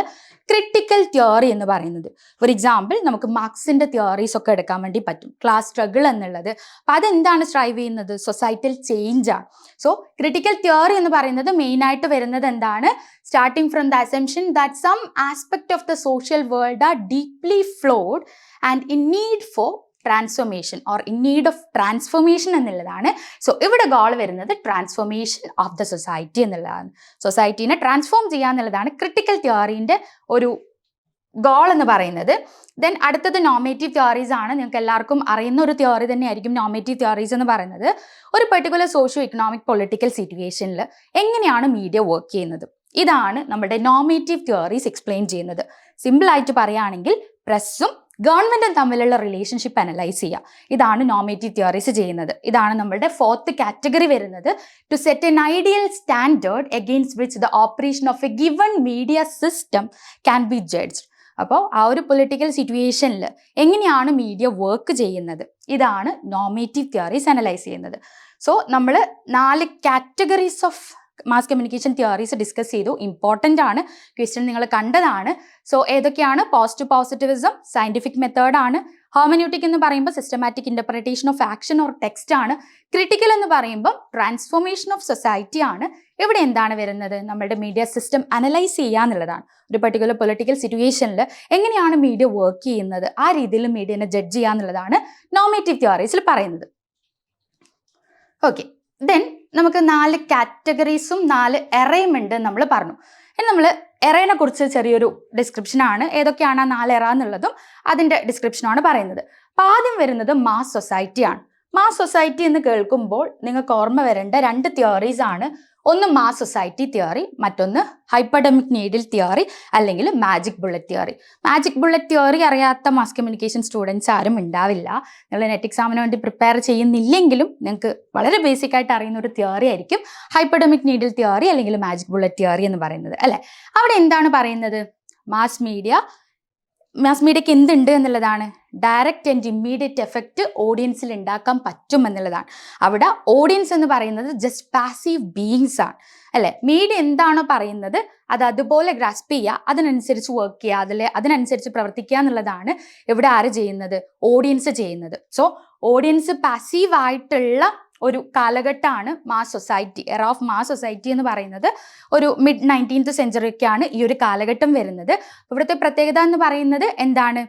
ക്രിട്ടിക്കൽ തിയറി എന്ന് പറയുന്നത്. ഫോർ എക്സാമ്പിൾ, നമുക്ക് മാർക്സിന്റെ തിയറീസ് ഒക്കെ എടുക്കാൻ വേണ്ടി പറ്റും. ക്ലാസ് സ്ട്രഗിൾ എന്നുള്ളത്, അപ്പം അതെന്താണ് സ്ട്രൈവ് ചെയ്യുന്നത്? സൊസൈറ്റൽ ചേഞ്ച് ആണ്. സോ ക്രിട്ടിക്കൽ തിയറി എന്ന് പറയുന്നത് മെയിൻ ആയിട്ട് വരുന്നത് എന്താണ്? Starting from the assumption that some aspect of the social world are deeply flawed and in need for transformation or in need of transformation എന്നുള്ളതാണ്. So ഇവിടെ goal വരുന്നത് transformation of the society എന്നുള്ളതാണ്. സൊസൈറ്റീനെ transform ചെയ്യുക എന്നുള്ളതാണ് critical തിയറീൻ്റെ ഒരു goal എന്ന് പറയുന്നത്. ദെൻ അടുത്തത് നോമേറ്റീവ് തിയറീസ് ആണ്. നിങ്ങൾക്ക് എല്ലാവർക്കും അറിയുന്ന ഒരു തിയറി തന്നെയായിരിക്കും നോമേറ്റീവ് തിയറീസ് എന്ന് പറയുന്നത്. ഒരു പെർട്ടിക്കുലർ സോഷ്യോ ഇക്കണോമിക് പൊളിറ്റിക്കൽ സിറ്റുവേഷനിൽ എങ്ങനെയാണ് മീഡിയ വർക്ക് ചെയ്യുന്നത്, ഇതാണ് നമ്മുടെ നോമേറ്റീവ് തിയറീസ് എക്സ്പ്ലെയിൻ ചെയ്യുന്നത്. സിമ്പിളായിട്ട് പറയുകയാണെങ്കിൽ പ്രസ്സും ഗവൺമെന്റും തമ്മിലുള്ള റിലേഷൻഷിപ്പ് അനലൈസ് ചെയ്യുക. ഇതാണ് നോമേറ്റീവ് തിയറീസ് ചെയ്യുന്നത്. ഇതാണ് നമ്മുടെ ഫോർത്ത് കാറ്റഗറി വരുന്നത്. To set an ideal standard against which the operation of a given media system can be judged. അപ്പോൾ ആ ഒരു പൊളിറ്റിക്കൽ സിറ്റുവേഷനിൽ എങ്ങനെയാണ് മീഡിയ വർക്ക് ചെയ്യുന്നത്, ഇതാണ് നോമേറ്റീവ് തിയറീസ് അനലൈസ് ചെയ്യുന്നത്. സോ നമ്മൾ 4 categories of mass communication theories discuss ചെയ്തു. ഇമ്പോർട്ടൻ്റ് ആണ്, ക്വസ്റ്റ്യൻ നിങ്ങൾ കണ്ടതാണ്. സോ ഏതൊക്കെയാണ്? പോസ്റ്റ് പോസിറ്റിവിസം സയന്റിഫിക് മെത്തേഡ് ആണ്. ഹെർമന്യൂട്ടിക് എന്ന് പറയുമ്പോൾ systematic interpretation of action or text ആണ്. ക്രിട്ടിക്കൽ എന്ന് പറയുമ്പോൾ ട്രാൻസ്ഫോർമേഷൻ ഓഫ് സൊസൈറ്റി ആണ്. ഇവിടെ എന്താണ് വരുന്നത്? നമ്മുടെ മീഡിയ സിസ്റ്റം അനലൈസ് ചെയ്യുക എന്നുള്ളതാണ്. ഒരു പെർട്ടിക്കുലർ പൊളിറ്റിക്കൽ സിറ്റുവേഷനിൽ എങ്ങനെയാണ് മീഡിയ വർക്ക് ചെയ്യുന്നത്, ആ രീതിയിൽ മീഡിയനെ ജഡ്ജ് ചെയ്യുക എന്നുള്ളതാണ് നോമേറ്റീവ് തിയറീസിൽ പറയുന്നത്. ഓക്കെ, ദെൻ നമുക്ക് 4 കാറ്റഗറീസും 4 എറയും ഉണ്ട് നമ്മൾ പറഞ്ഞു. ഇനി നമ്മൾ എറയെ കുറിച്ച് ചെറിയൊരു ഡിസ്ക്രിപ്ഷനാണ്. ഏതൊക്കെയാണ് ആ 4 എറ എന്നുള്ളതും അതിൻ്റെ ഡിസ്ക്രിപ്ഷനാണ് പറയുന്നത്. അപ്പോൾ ആദ്യം വരുന്നത് മാസ് സൊസൈറ്റി ആണ്. മാസ് സൊസൈറ്റി എന്ന് കേൾക്കുമ്പോൾ നിങ്ങൾക്ക് ഓർമ്മ വരേണ്ട 2 തിയറീസ് ആണ്. ഒന്ന് മാസ് സൊസൈറ്റി തിയറി, മറ്റൊന്ന് ഹൈപ്പർഡമിക് നീഡിൽ തിയറി അല്ലെങ്കിൽ magic bullet theory. Magic bullet theory അറിയാത്ത മാസ് കമ്മ്യൂണിക്കേഷൻ സ്റ്റുഡൻസ് ആരും ഉണ്ടാവില്ല. നിങ്ങൾ നെറ്റ് എക്സാമിന് വേണ്ടി പ്രിപ്പയർ ചെയ്യുന്നില്ലെങ്കിലും നിങ്ങൾക്ക് വളരെ ബേസിക് ആയിട്ട് അറിയുന്ന ഒരു തിയറി ആയിരിക്കും ഹൈപ്പർഡമിക് നീഡിൽ തിയറി അല്ലെങ്കിൽ മാജിക് ബുള്ളറ്റ് തിയറി എന്ന് പറയുന്നത് അല്ലേ. അവിടെ എന്താണ് പറയുന്നത്? മാസ് മീഡിയക്ക് എന്തുണ്ട് എന്നുള്ളതാണ്, ഡയറക്റ്റ് ആൻഡ് ഇമ്മീഡിയറ്റ് എഫക്റ്റ് ഓഡിയൻസിൽ ഉണ്ടാക്കാൻ പറ്റും എന്നുള്ളതാണ്. അവിടെ ഓഡിയൻസ് എന്ന് പറയുന്നത് ജസ്റ്റ് പാസീവ് ബീയിങ്സ് ആണ് അല്ലേ. മീഡിയ എന്താണോ പറയുന്നത് അത് അതുപോലെ ഗ്രാസ്പ് ചെയ്യുക, അതിനനുസരിച്ച് വർക്ക് ചെയ്യുക, അതിനനുസരിച്ച് പ്രവർത്തിക്കുക എന്നുള്ളതാണ് ഇവിടെ ആര് ചെയ്യുന്നത്? ഓഡിയൻസ് ചെയ്യുന്നത്. സോ ഓഡിയൻസ് പാസീവ് ആയിട്ടുള്ള ഒരു കാലഘട്ടമാണ് മാസ് സൊസൈറ്റി. എറ ഓഫ് മാസ് സൊസൈറ്റി എന്ന് പറയുന്നത് ഒരു മിഡ് 19th സെഞ്ചുറിക്കാണ് ഈ ഒരു കാലഘട്ടം വരുന്നത്. ഇവിടുത്തെ പ്രത്യേകത എന്ന് പറയുന്നത് എന്താണ്?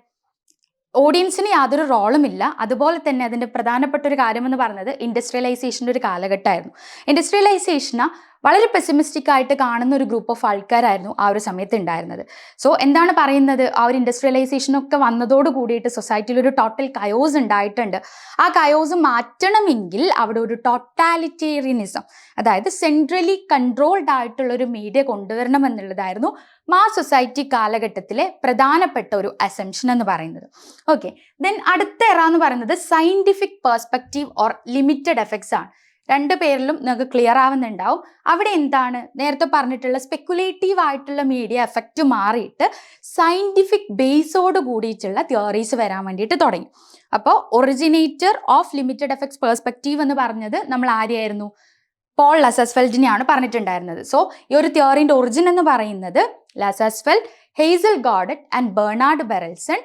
ഓഡിയൻസിന് യാതൊരു റോളും ഇല്ല. അതുപോലെ തന്നെ അതിൻ്റെ പ്രധാനപ്പെട്ട ഒരു കാര്യമെന്ന് പറയുന്നത് ഇൻഡസ്ട്രിയലൈസേഷൻ്റെ ഒരു കാലഘട്ടമായിരുന്നു. ഇൻഡസ്ട്രിയലൈസേഷന് വളരെ പെസിമിസ്റ്റിക് ആയിട്ട് കാണുന്ന ഒരു ഗ്രൂപ്പ് ഓഫ് ആൾക്കാരായിരുന്നു ആ ഒരു സമയത്ത് ഉണ്ടായിരുന്നത്. സോ എന്താണ് പറയുന്നത്, ആ ഒരു ഇൻഡസ്ട്രിയലൈസേഷൻ ഒക്കെ വന്നതോട് കൂടിയിട്ട് സൊസൈറ്റിയിൽ ഒരു ടോട്ടൽ കയോസ് ഉണ്ടായിട്ടുണ്ട്. ആ കയോസ് മാറ്റണമെങ്കിൽ അവിടെ ഒരു ടോട്ടാലിറ്റേറിയനിസം, അതായത് സെൻട്രലി കൺട്രോൾഡ് ആയിട്ടുള്ള ഒരു മീഡിയ കൊണ്ടുവരണം എന്നുള്ളതായിരുന്നു മാസ് സൊസൈറ്റി കാലഘട്ടത്തിലെ പ്രധാനപ്പെട്ട ഒരു അസംഷൻ എന്ന് പറയുന്നത്. ഓക്കെ, ദെൻ അടുത്ത എറ എന്ന് പറയുന്നത് scientific perspective or limited effects ആണ്. രണ്ട് പേരിലും നിങ്ങൾക്ക് ക്ലിയർ ആവുന്നുണ്ടാവും. അവിടെ എന്താണ് നേരത്തെ പറഞ്ഞിട്ടുള്ള സ്പെക്കുലേറ്റീവ് ആയിട്ടുള്ള മീഡിയ എഫക്റ്റ് മാറിയിട്ട് സയന്റിഫിക് ബേസോട് കൂടിയിട്ടുള്ള തിയറീസ് വരാൻ വേണ്ടിയിട്ട് തുടങ്ങി. അപ്പോൾ originator of limited effects perspective എന്ന് പറഞ്ഞത് നമ്മൾ ആരെയായിരുന്നു? പോൾ ലസസ്ഫെൽഡിനെയാണ് പറഞ്ഞിട്ടുണ്ടായിരുന്നത്. സോ ഈ ഒരു തിയറിന്റെ ഒറിജിൻ എന്ന് പറയുന്നത് Lazarsfeld, Hazel Gaudet and Bernard Berelson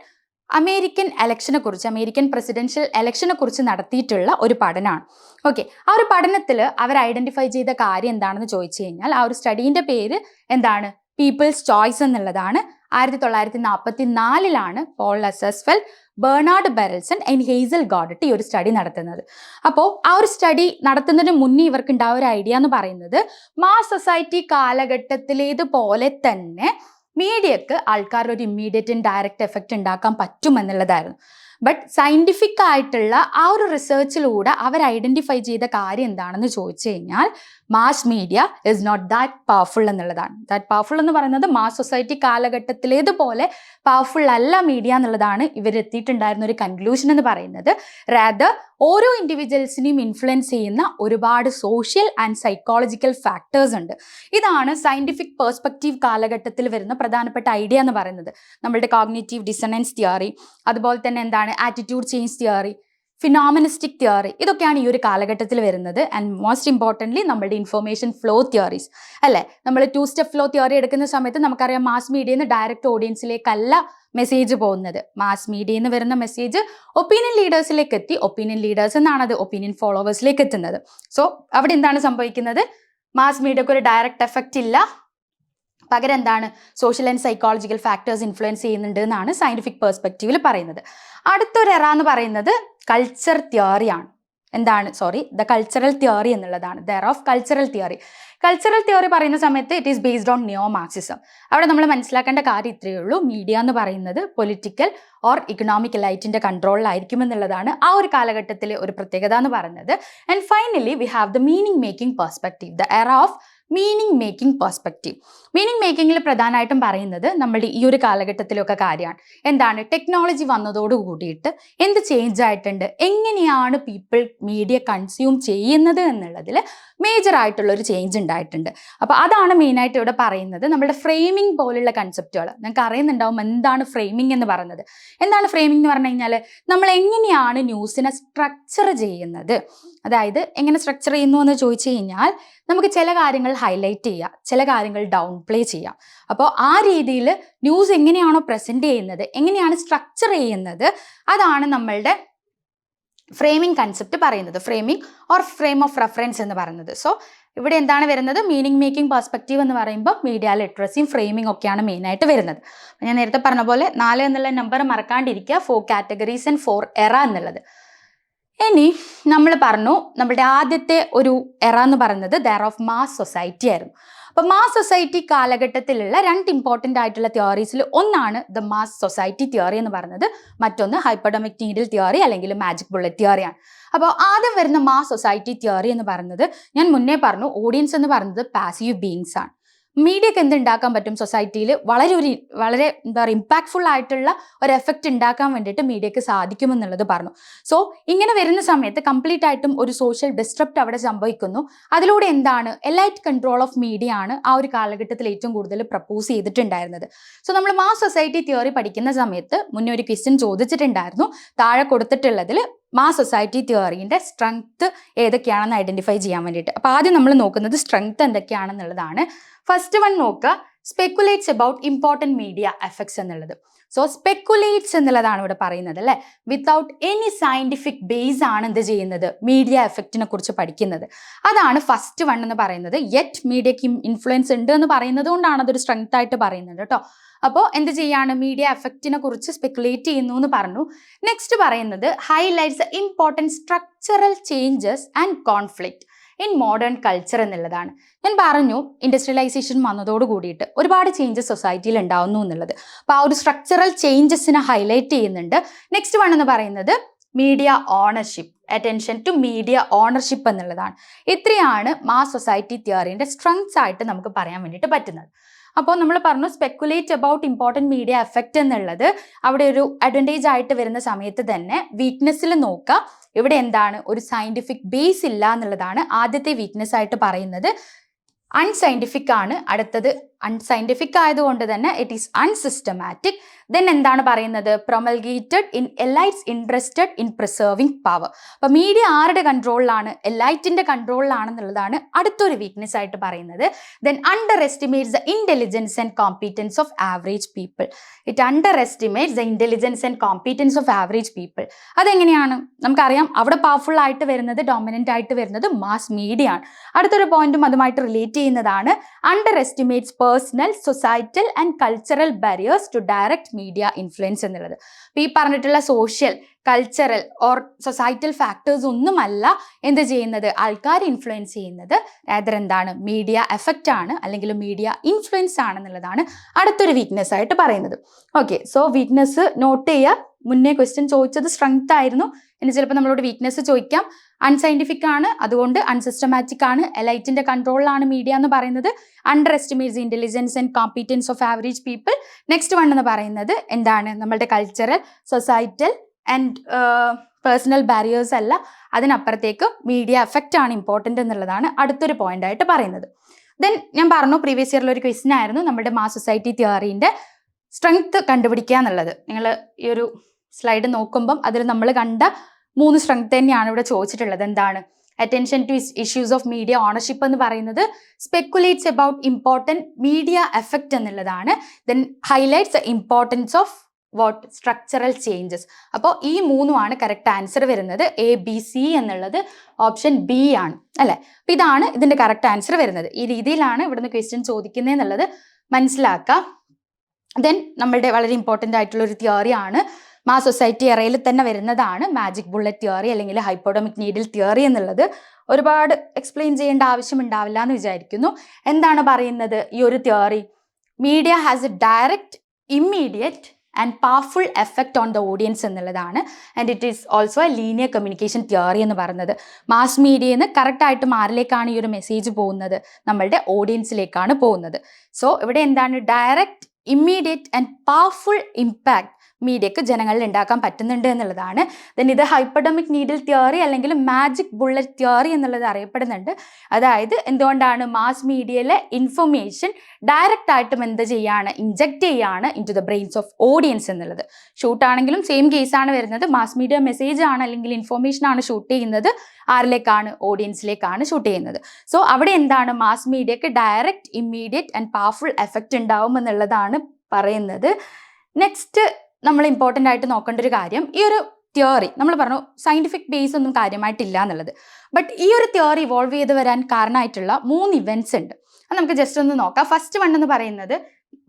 American presidential ഇലക്ഷനെ കുറിച്ച് നടത്തിയിട്ടുള്ള ഒരു പഠനമാണ്. ഓക്കെ, ആ ഒരു പഠനത്തിൽ അവർ ഐഡന്റിഫൈ ചെയ്ത കാര്യം എന്താണെന്ന് ചോദിച്ചു കഴിഞ്ഞാൽ ആ ഒരു സ്റ്റഡീൻ്റെ പേര് എന്താണ്? പീപ്പിൾസ് ചോയ്സ് എന്നുള്ളതാണ്. 1944 പോൾ ലസസ്ഫെൽഡ്, ബെർണാർഡ് ബെറൽസൺ ആൻഡ് ഹെയ്സൽ ഗോഡറ്റ് ഈ ഒരു സ്റ്റഡി നടത്തുന്നത്. അപ്പോൾ ആ ഒരു സ്റ്റഡി നടത്തുന്നതിന് മുന്നേ ഇവർക്ക് ഉണ്ടായ ഒരു ഐഡിയ എന്ന് പറയുന്നത് മാസ് സൊസൈറ്റി കാലഘട്ടത്തിലേതുപോലെ തന്നെ മീഡിയക്ക് ആൾക്കാരുടെ ഒരു ഇമ്മീഡിയറ്റ് ആൻഡ് ഡയറക്റ്റ് എഫക്റ്റ് ഉണ്ടാക്കാൻ പറ്റുമെന്നുള്ളതായിരുന്നു. ബട്ട് സയന്റിഫിക് ആയിട്ടുള്ള ആ ഒരു റിസർച്ചിലൂടെ അവർ ഐഡന്റിഫൈ ചെയ്ത കാര്യം എന്താണെന്ന് ചോദിച്ചു കഴിഞ്ഞാൽ mass media is not that powerful എന്നുള്ളതാണ്. ദാറ്റ് പവർഫുൾ എന്ന് പറയുന്നത് മാസ് സൊസൈറ്റി കാലഘട്ടത്തിലേതുപോലെ പവർഫുൾ അല്ല മീഡിയ എന്നുള്ളതാണ് ഇവരെത്തിയിട്ടുണ്ടായിരുന്ന ഒരു കൺക്ലൂഷൻ എന്ന് പറയുന്നത്. റാദർ ഓരോ ഇൻഡിവിജ്വൽസിനെയും ഇൻഫ്ലുവൻസ് ചെയ്യുന്ന ഒരുപാട് സോഷ്യൽ ആൻഡ് സൈക്കോളജിക്കൽ ഫാക്ടേഴ്സ് ഉണ്ട്. ഇതാണ് സയന്റിഫിക് പെർസ്പെക്റ്റീവ് കാലഘട്ടത്തിൽ വരുന്ന പ്രധാനപ്പെട്ട ഐഡിയ എന്ന് പറയുന്നത്. നമ്മളുടെ കോഗ്നിറ്റീവ് ഡിസണൻസ് തിയറി, അതുപോലെ തന്നെ എന്താണ് attitude change theory, phenomenistic theory, ഇതൊക്കെയാണ് ഈ ഒരു കാലഘട്ടത്തിൽ വരുന്നത്. ആൻഡ് മോസ്റ്റ് ഇമ്പോർട്ടൻ്റ്ലി നമ്മളുടെ ഇൻഫർമേഷൻ ഫ്ലോ തിയറീസ് അല്ലേ. നമ്മൾ 2 സ്റ്റെപ്പ് ഫ്ലോ തിയറി എടുക്കുന്ന സമയത്ത് നമുക്കറിയാം മാസ് മീഡിയയിൽ നിന്ന് ഡയറക്റ്റ് ഓഡിയൻസിലേക്കല്ല മെസ്സേജ് പോകുന്നത്. മാസ് മീഡിയയിൽ നിന്ന് വരുന്ന മെസ്സേജ് ഒപ്പീനിയൻ ലീഡേഴ്സിലേക്ക് എത്തി, ഒപ്പീനിയൻ ലീഡേഴ്സ് എന്നാണ് അത് ഒപ്പീനിയൻ ഫോളോവേഴ്സിലേക്ക് എത്തുന്നത്. സോ അവിടെ എന്താണ് സംഭവിക്കുന്നത്? മാസ് മീഡിയക്ക് ഒരു ഡയറക്റ്റ് എഫക്റ്റ് ഇല്ല, പകരം എന്താണ് social and psychological factors influence ചെയ്യുന്നുണ്ട് എന്നാണ് സയന്റിഫിക് പെർസ്പെക്റ്റീവിൽ പറയുന്നത്. അടുത്തൊരു എറ എന്ന് പറയുന്നത് കൾച്ചർ തിയറിയാണ്. ദ കൾച്ചറൽ തിയറി എന്നുള്ളതാണ്. There of cultural theory. Cultural theory പറയുന്ന സമയത്ത് it is based on neo Marxism. അവിടെ നമ്മൾ മനസ്സിലാക്കേണ്ട കാര്യം ഇത്രയേ ഉള്ളൂ, മീഡിയ എന്ന് പറയുന്നത് പൊളിറ്റിക്കൽ ഓർ ഇക്കണോമിക് എലൈറ്റിന്റെ കൺട്രോളിലായിരിക്കും എന്നുള്ളതാണ് ആ ഒരു കാലഘട്ടത്തിലെ ഒരു പ്രത്യേകത എന്ന് പറയുന്നത്. And finally we have the meaning making perspective, the era of meaning making perspective. Meaning മേക്കിങ്ങിൽ പ്രധാനമായിട്ടും പറയുന്നത് നമ്മുടെ ഈ ഒരു കാലഘട്ടത്തിലൊക്കെ കാര്യമാണ്. എന്താണ്? ടെക്നോളജി വന്നതോട് കൂടിയിട്ട് എന്ത് ചേഞ്ച് ആയിട്ടുണ്ട്, എങ്ങനെയാണ് പീപ്പിൾ മീഡിയ കൺസ്യൂം ചെയ്യുന്നത് എന്നുള്ളതിൽ മേജർ ആയിട്ടുള്ള ഒരു ചേഞ്ച് ഉണ്ടായിട്ടുണ്ട്. അപ്പോൾ അതാണ് മെയിനായിട്ട് ഇവിടെ പറയുന്നത്. നമ്മുടെ ഫ്രെയിമിംഗ് പോലുള്ള കൺസെപ്റ്റുകൾ നിങ്ങൾക്ക് അറിയുന്നുണ്ടാവും എന്താണ് ഫ്രെയിമിംഗ് എന്ന് പറയുന്നത്. എന്താണ് ഫ്രെയിമിംഗ് എന്ന് പറഞ്ഞു കഴിഞ്ഞാൽ നമ്മൾ എങ്ങനെയാണ് ന്യൂസിനെ സ്ട്രക്ചർ ചെയ്യുന്നത്. അതായത് എങ്ങനെ സ്ട്രക്ചർ ചെയ്യുന്നു എന്ന് ചോദിച്ചു കഴിഞ്ഞാൽ നമുക്ക് ചില കാര്യങ്ങൾ ഹൈലൈറ്റ് ചെയ്യാം, ചില കാര്യങ്ങൾ ഡൗൺ പ്ലേ ചെയ്യാം. അപ്പോൾ ആ രീതിയിൽ ന്യൂസ് എങ്ങനെയാണോ പ്രസൻറ്റ് ചെയ്യുന്നത്, എങ്ങനെയാണ് സ്ട്രക്ചർ ചെയ്യുന്നത്, അതാണ് നമ്മളുടെ ഫ്രെയിമിംഗ് കൺസെപ്റ്റ് പറയുന്നത്. Framing or frame of reference എന്ന് പറയുന്നത്. സോ ഇവിടെ എന്താണ് വരുന്നത്? മീനിങ് മേക്കിംഗ് പെർസ്പെക്റ്റീവ് എന്ന് പറയുമ്പോൾ മീഡിയ ലിറ്ററസിയും ഫ്രെയിമിംഗ് ഒക്കെയാണ് മെയിനായിട്ട് വരുന്നത്. ഞാൻ നേരത്തെ പറഞ്ഞ പോലെ 4 എന്നുള്ള നമ്പർ മറക്കാണ്ടിരിക്കുക, 4 കാറ്റഗറീസ് ആൻഡ് 4 എറ എന്നുള്ളത്. ഇനി നമ്മൾ പറഞ്ഞു നമ്മുടെ ആദ്യത്തെ ഒരു എറ എന്ന് പറയുന്നത് ദെയർ ഓഫ് മാസ് സൊസൈറ്റി ആയിരുന്നു. അപ്പോൾ മാസ് സൊസൈറ്റി കാലഘട്ടത്തിലുള്ള 2 ഇമ്പോർട്ടൻ്റ് ആയിട്ടുള്ള തിയറീസിൽ ഒന്നാണ് ദ മാസ് സൊസൈറ്റി തിയറി എന്ന് പറയുന്നത്, മറ്റൊന്ന് ഹൈപ്പർഡമിക് നീഡിൽ തിയറി അല്ലെങ്കിൽ മാജിക് ബുള്ളറ്റ് തിയറിയാണ്. അപ്പോൾ ആദ്യം വരുന്ന മാസ് സൊസൈറ്റി തിയറി എന്ന് പറയുന്നത് ഞാൻ മുന്നേ പറഞ്ഞു, ഓഡിയൻസ് എന്ന് പറയുന്നത് പാസീവ് ബീയിങ്സ് ആണ്. മീഡിയക്ക് എന്തുണ്ടാക്കാൻ പറ്റും സൊസൈറ്റിയിൽ? വളരെ എന്താ പറയുക ഇമ്പാക്ട്ഫുൾ ആയിട്ടുള്ള ഒരു എഫക്റ്റ് ഉണ്ടാക്കാൻ വേണ്ടിയിട്ട് മീഡിയക്ക് സാധിക്കുമെന്നുള്ളത് പറഞ്ഞു. സോ ഇങ്ങനെ വരുന്ന സമയത്ത് കംപ്ലീറ്റ് ആയിട്ടും ഒരു സോഷ്യൽ ഡിസ്ട്രപ്റ്റ് അവിടെ സംഭവിക്കുന്നു. അതിലൂടെ എന്താണ് എലൈറ്റ് കൺട്രോൾ ഓഫ് മീഡിയ ആണ് ആ ഒരു കാലഘട്ടത്തിൽ ഏറ്റവും കൂടുതൽ പ്രപ്പോസ് ചെയ്തിട്ടുണ്ടായിരുന്നത്. സോ നമ്മൾ മാസ് സൊസൈറ്റി തിയറി പഠിക്കുന്ന സമയത്ത് മുന്നേ ഒരു ക്വസ്റ്റ്യൻ ചോദിച്ചിട്ടുണ്ടായിരുന്നു. താഴെ കൊടുത്തിട്ടുള്ളതിൽ മാസ് സൊസൈറ്റി തിയറിൻ്റെ സ്ട്രെങ്ത് ഏതൊക്കെയാണെന്ന് ഐഡന്റിഫൈ ചെയ്യാൻ വേണ്ടിയിട്ട്. അപ്പോൾ ആദ്യം നമ്മൾ നോക്കുന്നത് സ്ട്രെങ്ത് എന്തൊക്കെയാണെന്നുള്ളതാണ്. ഫസ്റ്റ് വൺ നോക്കുക, സ്പെക്കുലേറ്റ്സ് അബൌട്ട് ഇമ്പോർട്ടൻറ്റ് മീഡിയ എഫക്ട്സ് എന്നുള്ളത്. സോ സ്പെക്കുലേറ്റ്സ് എന്നുള്ളതാണ് ഇവിടെ പറയുന്നത് അല്ലേ. വിത്തൗട്ട് എനി സയന്റിഫിക് ബേസ് ആണ് എന്ത് ചെയ്യുന്നത്, മീഡിയ എഫക്റ്റിനെ കുറിച്ച് പഠിക്കുന്നത്. അതാണ് ഫസ്റ്റ് വൺ എന്ന് പറയുന്നത്. യെറ്റ് മീഡിയക്ക് ഇൻഫ്ലുവൻസ് ഉണ്ട് എന്ന് പറയുന്നത് കൊണ്ടാണ് അതൊരു സ്ട്രെങ്ത് ആയിട്ട് പറയുന്നത് കേട്ടോ. അപ്പോൾ എന്ത് ചെയ്യാണ്, മീഡിയ എഫക്റ്റിനെ കുറിച്ച് സ്പെക്കുലേറ്റ് ചെയ്യുന്നു എന്ന് പറഞ്ഞു. നെക്സ്റ്റ് പറയുന്നത് highlights important structural changes and conflict. In modern culture എന്നുള്ളതാണ്. ഞാൻ പറഞ്ഞു ഇൻഡസ്ട്രിയലൈസേഷൻ വന്നതോട് കൂടിയിട്ട് ഒരുപാട് ചേഞ്ചസ് സൊസൈറ്റിയിൽ ഉണ്ടാവുന്നു എന്നുള്ളത്. അപ്പോൾ ആ ഒരു സ്ട്രക്ചറൽ ചേഞ്ചസിനെ ഹൈലൈറ്റ് ചെയ്യുന്നുണ്ട്. നെക്സ്റ്റ് വൺ എന്ന് പറയുന്നത് media ownership, attention to media ownership എന്നുള്ളതാണ്. ഇത്രയാണ് മാസ് സൊസൈറ്റി തിയറിൻ്റെ സ്ട്രെങ്ത്സ് ആയിട്ട് നമുക്ക് പറയാൻ വേണ്ടിയിട്ട് പറ്റുന്നത്. അപ്പോൾ നമ്മൾ പറഞ്ഞു speculate about important media effect എന്നുള്ളത് അവിടെ ഒരു അഡ്വാൻറ്റേജ് ആയിട്ട് വരുന്ന സമയത്ത് തന്നെ വീക്ക്നെസ്സിൽ നോക്കുക, ഇവിടെ എന്താണ് ഒരു സയൻറ്റിഫിക് ബേസ് ഇല്ല എന്നുള്ളതാണ് ആദ്യത്തെ വീക്ക്നെസ് ആയിട്ട് പറയുന്നത്. അൺസയൻറ്റിഫിക് ആണ് അടുത്തത്. അൺസയൻറ്റിഫിക് ആയതുകൊണ്ട് തന്നെ ഇറ്റ് ഈസ് അൺസിസ്റ്റമാറ്റിക്. ദെൻ എന്താണ് പറയുന്നത്, promulgated in elites interested in preserving power. അപ്പോൾ മീഡിയ ആരുടെ കൺട്രോളിലാണ്, എലൈറ്റിൻ്റെ കൺട്രോളിലാണെന്നുള്ളതാണ് അടുത്തൊരു വീക്ക്നെസ് ആയിട്ട് പറയുന്നത്. Then underestimates the intelligence and competence of average people. It underestimates the intelligence and competence of average people. അതെങ്ങനെയാണ് നമുക്കറിയാം, അവിടെ പവർഫുൾ ആയിട്ട് വരുന്നത്, ഡോമിനൻ്റ് ആയിട്ട് വരുന്നത് മാസ് മീഡിയ ആണ്. അടുത്തൊരു പോയിന്റും അതുമായിട്ട് റിലേറ്റ് ചെയ്യുന്നതാണ് under estimates personal, societal and cultural barriers to direct media influence എന്നുള്ളത്. അപ്പോൾ ഈ പറഞ്ഞിട്ടുള്ള social, cultural or societal factors ഒന്നുമല്ല എന്ത് ചെയ്യുന്നത്, ആൾക്കാർ ഇൻഫ്ലുവൻസ് ചെയ്യുന്നത്, രാദർ എന്താണ് മീഡിയ എഫക്റ്റ് ആണ് അല്ലെങ്കിൽ മീഡിയ ഇൻഫ്ലുവൻസ് ആണെന്നുള്ളതാണ് അടുത്തൊരു വീക്ക്നെസ് ആയിട്ട് പറയുന്നത്. ഓക്കെ, സോ വീക്ക്നെസ് നോട്ട് ചെയ്യുക. മുന്നേ ക്വസ്റ്റ്യൻ ചോദിച്ചത് സ്ട്രെങ്ത് ആയിരുന്നു, ഇനി ചിലപ്പോൾ നമ്മളോട് വീക്ക്നെസ് ചോദിക്കാം. അൺസയൻറ്റിഫിക് ആണ്, അതുകൊണ്ട് അൺസിസ്റ്റമാറ്റിക് ആണ്, എലൈറ്റിൻ്റെ കൺട്രോളിലാണ് മീഡിയ എന്ന് പറയുന്നത്. Under estimates intelligence and competence of average people. Next one എന്ന് പറയുന്നത് എന്താണ്, നമ്മളുടെ cultural, societal and personal barriers അല്ല, അതിനപ്പുറത്തേക്ക് മീഡിയ എഫക്റ്റ് ആണ് ഇമ്പോർട്ടൻ്റ് എന്നുള്ളതാണ് അടുത്തൊരു പോയിന്റ് ആയിട്ട് പറയുന്നത്. ദെൻ ഞാൻ പറഞ്ഞു പ്രീവിയസ് ഇയറിലൊരു ക്വസ്റ്റ്യൻ ആയിരുന്നു നമ്മുടെ മാസ് സൊസൈറ്റി തിയറീൻ്റെ സ്ട്രെങ്ത് കണ്ടുപിടിക്കുക എന്നുള്ളത്. നിങ്ങൾ ഈ ഒരു സ്ലൈഡ് നോക്കുമ്പം അതിൽ നമ്മൾ കണ്ട 3 സ്ട്രെങ്ത് തന്നെയാണ് ഇവിടെ ചോദിച്ചിട്ടുള്ളത്. എന്താണ്, attention to issues of media ownership എന്ന് പറയുന്നത് speculates about important media effect എന്നുള്ളതാണ്. Then highlights the importance of what structural changes. അപ്പോൾ ഈ 3 കറക്റ്റ് ആൻസർ വരുന്നത്. ABC എന്നുള്ളത് ഓപ്ഷൻ B ആണ് അല്ലേ. അപ്പോൾ ഇതാണ് ഇതിൻ്റെ കറക്റ്റ് ആൻസർ വരുന്നത്. ഈ രീതിയിലാണ് ഇവിടുന്ന് ക്വസ്റ്റ്യൻ ചോദിക്കുന്നത് എന്നുള്ളത് മനസ്സിലാക്കുക. ദെൻ നമ്മളുടെ വളരെ ഇമ്പോർട്ടൻ്റ് ആയിട്ടുള്ള ഒരു തിയറിയാണ്, മാസ് സൊസൈറ്റി എറയിൽ തന്നെ വരുന്നതാണ്, മാജിക് ബുള്ളറ്റ് തിയറി അല്ലെങ്കിൽ ഹൈപ്പോഡമിക് നീഡിൽ തിയറി എന്നുള്ളത്. ഒരുപാട് എക്സ്പ്ലെയിൻ ചെയ്യേണ്ട ആവശ്യമുണ്ടാവില്ല എന്ന് വിചാരിക്കുന്നു. എന്താണ് പറയുന്നത് ഈ ഒരു theory, media has a direct, immediate and powerful effect on the audience എന്നുള്ളതാണ്. And it is also a linear communication theory എന്ന് പറയുന്നത്. മാസ് മീഡിയയിൽ നിന്ന് കറക്റ്റായിട്ടും ആരിലേക്കാണ് ഈ ഒരു മെസ്സേജ് പോകുന്നത്, നമ്മളുടെ ഓഡിയൻസിലേക്കാണ് പോകുന്നത്. സോ ഇവിടെ എന്താണ്, direct, immediate and powerful impact മീഡിയക്ക് ജനങ്ങളിൽ ഉണ്ടാക്കാൻ പറ്റുന്നുണ്ട് എന്നുള്ളതാണ്. ദെൻ ഇത് ഹൈപ്പഡമിക് നീഡിൽ തിയറി അല്ലെങ്കിൽ മാജിക് ബുള്ളറ്റ് തിയറി എന്നുള്ളത് അറിയപ്പെടുന്നുണ്ട്. അതായത് എന്തുകൊണ്ടാണ് മാസ് മീഡിയയിലെ ഇൻഫർമേഷൻ ഡയറക്റ്റ് ആയിട്ടും എന്ത് ചെയ്യാണ്, ഇൻജക്റ്റ് ചെയ്യാണ് into the brains of audience എന്നുള്ളത്. ഷൂട്ടാണെങ്കിലും സെയിം കേസാണ് വരുന്നത്. മാസ് മീഡിയ മെസ്സേജ് ആണ് അല്ലെങ്കിൽ ഇൻഫർമേഷൻ ആണ് ഷൂട്ട് ചെയ്യുന്നത്, ആരിലേക്കാണ്, ഓഡിയൻസിലേക്കാണ് ഷൂട്ട് ചെയ്യുന്നത്. സോ അവിടെ എന്താണ്, മാസ് മീഡിയക്ക് direct, immediate and powerful effect ഉണ്ടാവും എന്നുള്ളതാണ് പറയുന്നത്. നെക്സ്റ്റ് നമ്മൾ ഇമ്പോർട്ടൻ്റ് ആയിട്ട് നോക്കേണ്ട ഒരു കാര്യം, ഈ ഒരു തിയറി നമ്മൾ പറഞ്ഞു സയൻറ്റിഫിക് ബേസ് ഒന്നും കാര്യമായിട്ടില്ല എന്നുള്ളത്. ബട്ട് ഈ ഒരു തിയറി ഇവോൾവ് ചെയ്ത് വരാൻ കാരണമായിട്ടുള്ള 3 ഇവൻറ്റ്സ് ഉണ്ട്. അത് നമുക്ക് ജസ്റ്റ് ഒന്ന് നോക്കാം. ഫസ്റ്റ് വൺ എന്ന് പറയുന്നത്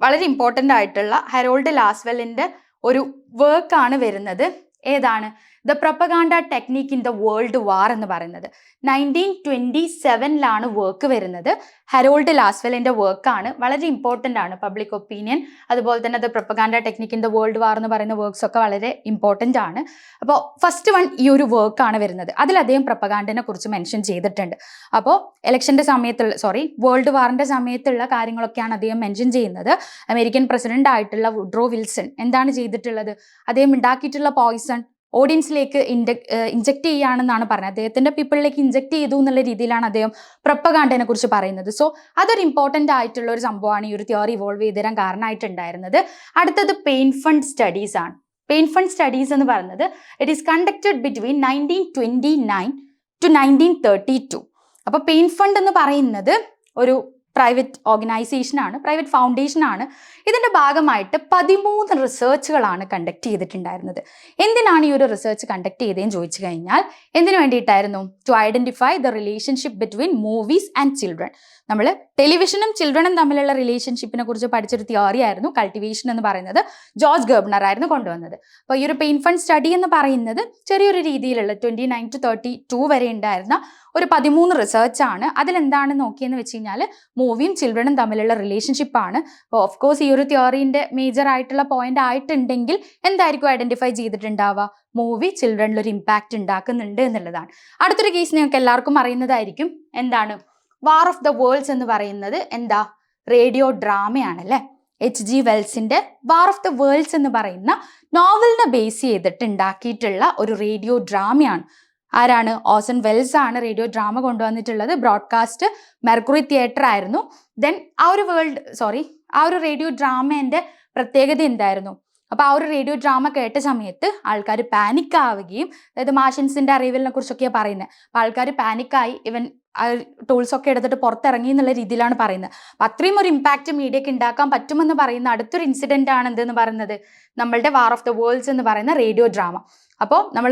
വളരെ ഇമ്പോർട്ടൻ്റ് ആയിട്ടുള്ള ഹെറോൾഡ് ലാസ്വെല്ലിൻ്റെ ഒരു വർക്കാണ് വരുന്നത്. ഏതാണ്, the propaganda technique in the world war എന്ന് പറയുന്നത്. 1927 വർക്ക് വരുന്നത്. ഹെറോൾഡ് ലാസ്വെല്ലിൻ്റെ വർക്കാണ്, വളരെ ഇമ്പോർട്ടൻ്റ് ആണ്. പബ്ലിക് ഒപ്പീനിയൻ, അതുപോലെ തന്നെ the propaganda technique in the world war എന്ന് പറയുന്ന വർക്ക്സ് ഒക്കെ വളരെ ഇമ്പോർട്ടൻ്റ് ആണ്. അപ്പോൾ ഫസ്റ്റ് വൺ ഈ ഒരു വർക്കാണ് വരുന്നത്. അതിൽ അദ്ദേഹം പ്രൊപ്പഗാൻഡിനെ കുറിച്ച് മെൻഷൻ ചെയ്തിട്ടുണ്ട്. അപ്പോൾ ഇലക്ഷൻ്റെ സമയത്തുള്ള വേൾഡ് വാറിൻ്റെ സമയത്തുള്ള കാര്യങ്ങളൊക്കെയാണ് അദ്ദേഹം മെൻഷൻ ചെയ്യുന്നത്. അമേരിക്കൻ പ്രസിഡന്റ് ആയിട്ടുള്ള വുഡ്രോ വിൽസൺ എന്താണ് ചെയ്തിട്ടുള്ളത്, അദ്ദേഹം ഉണ്ടാക്കിയിട്ടുള്ള പോയിസൺ ഓഡിയൻസിലേക്ക് ഇൻജക്ട് ചെയ്യുകയാണെന്നാണ് പറഞ്ഞത്. അദ്ദേഹത്തിൻ്റെ പീപ്പിളിലേക്ക് ഇൻജക്ട് ചെയ്തു എന്നുള്ള രീതിയിലാണ് അദ്ദേഹം പ്രൊപ്പഗാൻഡനെ കുറിച്ച് പറയുന്നത്. സോ അതൊരു ഇമ്പോർട്ടൻ്റ് ആയിട്ടുള്ള ഒരു സംഭവമാണ് ഈ ഒരു തിയറി ഇവോൾവ് ചെയ്ത് തരാൻ കാരണമായിട്ടുണ്ടായിരുന്നത്. അടുത്തത് പെയിൻ ഫണ്ട് സ്റ്റഡീസ് ആണ്. പെയിൻ ഫണ്ട് സ്റ്റഡീസ് എന്ന് പറയുന്നത് it is conducted between 1929 to 1932. അപ്പോൾ പെയിൻ ഫണ്ട് എന്ന് പറയുന്നത് ഒരു പ്രൈവറ്റ് ഓർഗനൈസേഷനാണ്, പ്രൈവറ്റ് ഫൗണ്ടേഷനാണ്. ഇതിൻ്റെ ഭാഗമായിട്ട് 13 റിസർച്ചുകളാണ് കണ്ടക്ട് ചെയ്തിട്ടുണ്ടായിരുന്നത്. എന്തിനാണ് ഈ ഒരു റിസർച്ച് കണ്ടക്ട് ചെയ്തതെന്ന് ചോദിച്ചു കഴിഞ്ഞാൽ എന്തിനു വേണ്ടിയിട്ടായിരുന്നു, to identify the relationship between movies and children. നമ്മൾ ടെലിവിഷനും ചിൽഡ്രനും തമ്മിലുള്ള റിലേഷൻഷിപ്പിനെ കുറിച്ച് പഠിച്ചൊരു തിയറി ആയിരുന്നു കൾട്ടിവേഷൻ എന്ന് പറയുന്നത്. ജോർജ് ഗേബ്ണർ ആയിരുന്നു കൊണ്ടുവന്നത്. അപ്പോൾ ഈ ഒരു പെയിൻ ഫണ്ട് സ്റ്റഡി എന്ന് പറയുന്നത് ചെറിയൊരു രീതിയിലുള്ള 29 to 32 വരെ ഉണ്ടായിരുന്ന ഒരു 13 റിസർച്ചാണ്. അതിലെന്താണ് നോക്കിയെന്ന് വെച്ച് കഴിഞ്ഞാൽ മൂവിയും ചിൽഡ്രനും തമ്മിലുള്ള റിലേഷൻഷിപ്പാണ്. അപ്പോൾ ഓഫ് കോഴ്സ് ഈ ഒരു തിയറീൻ്റെ മേജർ ആയിട്ടുള്ള പോയിന്റ് ആയിട്ടുണ്ടെങ്കിൽ എന്തായിരിക്കും ഐഡന്റിഫൈ ചെയ്തിട്ടുണ്ടാവുക? മൂവി ചിൽഡ്രനിൽ ഒരു ഇമ്പാക്റ്റ് ഉണ്ടാക്കുന്നുണ്ട് എന്നുള്ളതാണ്. അടുത്തൊരു കേസ് നിങ്ങൾക്ക് എല്ലാവർക്കും അറിയുന്നതായിരിക്കും. എന്താണ്? വാർ ഓഫ് ദ വേൾഡ്സ് എന്ന് പറയുന്നത് എന്താ? റേഡിയോ ഡ്രാമയാണല്ലേ. H.G. വെൽസിന്റെ വാർ ഓഫ് ദ വേൾഡ്സ് എന്ന് പറയുന്ന നോവലിനെ ബേസ് ചെയ്തിട്ട് ഉണ്ടാക്കിയിട്ടുള്ള ഒരു റേഡിയോ ഡ്രാമയാണ്. ആരാണ്? ഓർസൺ വെൽസ് ആണ് റേഡിയോ ഡ്രാമ കൊണ്ടുവന്നിട്ടുള്ളത്. ബ്രോഡ്കാസ്റ്റ് മെർക്കുറി തിയേറ്റർ ആയിരുന്നു. ദെൻ ആ ഒരു റേഡിയോ ഡ്രാമേന്റെ പ്രത്യേകത എന്തായിരുന്നു? അപ്പോൾ ആ ഒരു റേഡിയോ ഡ്രാമ കേട്ട സമയത്ത് ആൾക്കാർ പാനിക് ആവുകയും, അതായത് മാർഷ്യൻസിന്റെ അറൈവലിനെ കുറിച്ചൊക്കെയാണ് പറയുന്നത്. അപ്പോൾ ആൾക്കാർ പാനിക്കായി ഇവൻ ടൂൾസ് ഒക്കെ എടുത്തിട്ട് പുറത്തിറങ്ങി എന്നുള്ള രീതിയിലാണ് പറയുന്നത്. അപ്പം അത്രയും ഒരു ഇമ്പാക്റ്റ് മീഡിയക്ക് ഉണ്ടാക്കാൻ പറ്റുമെന്ന് പറയുന്ന അടുത്തൊരു ഇൻസിഡന്റ് ആണ് എന്തെന്ന് പറയുന്നത്? നമ്മളുടെ വാർ ഓഫ് ദ വേൾഡ്സ് എന്ന് പറയുന്ന റേഡിയോ ഡ്രാമ. അപ്പോൾ നമ്മൾ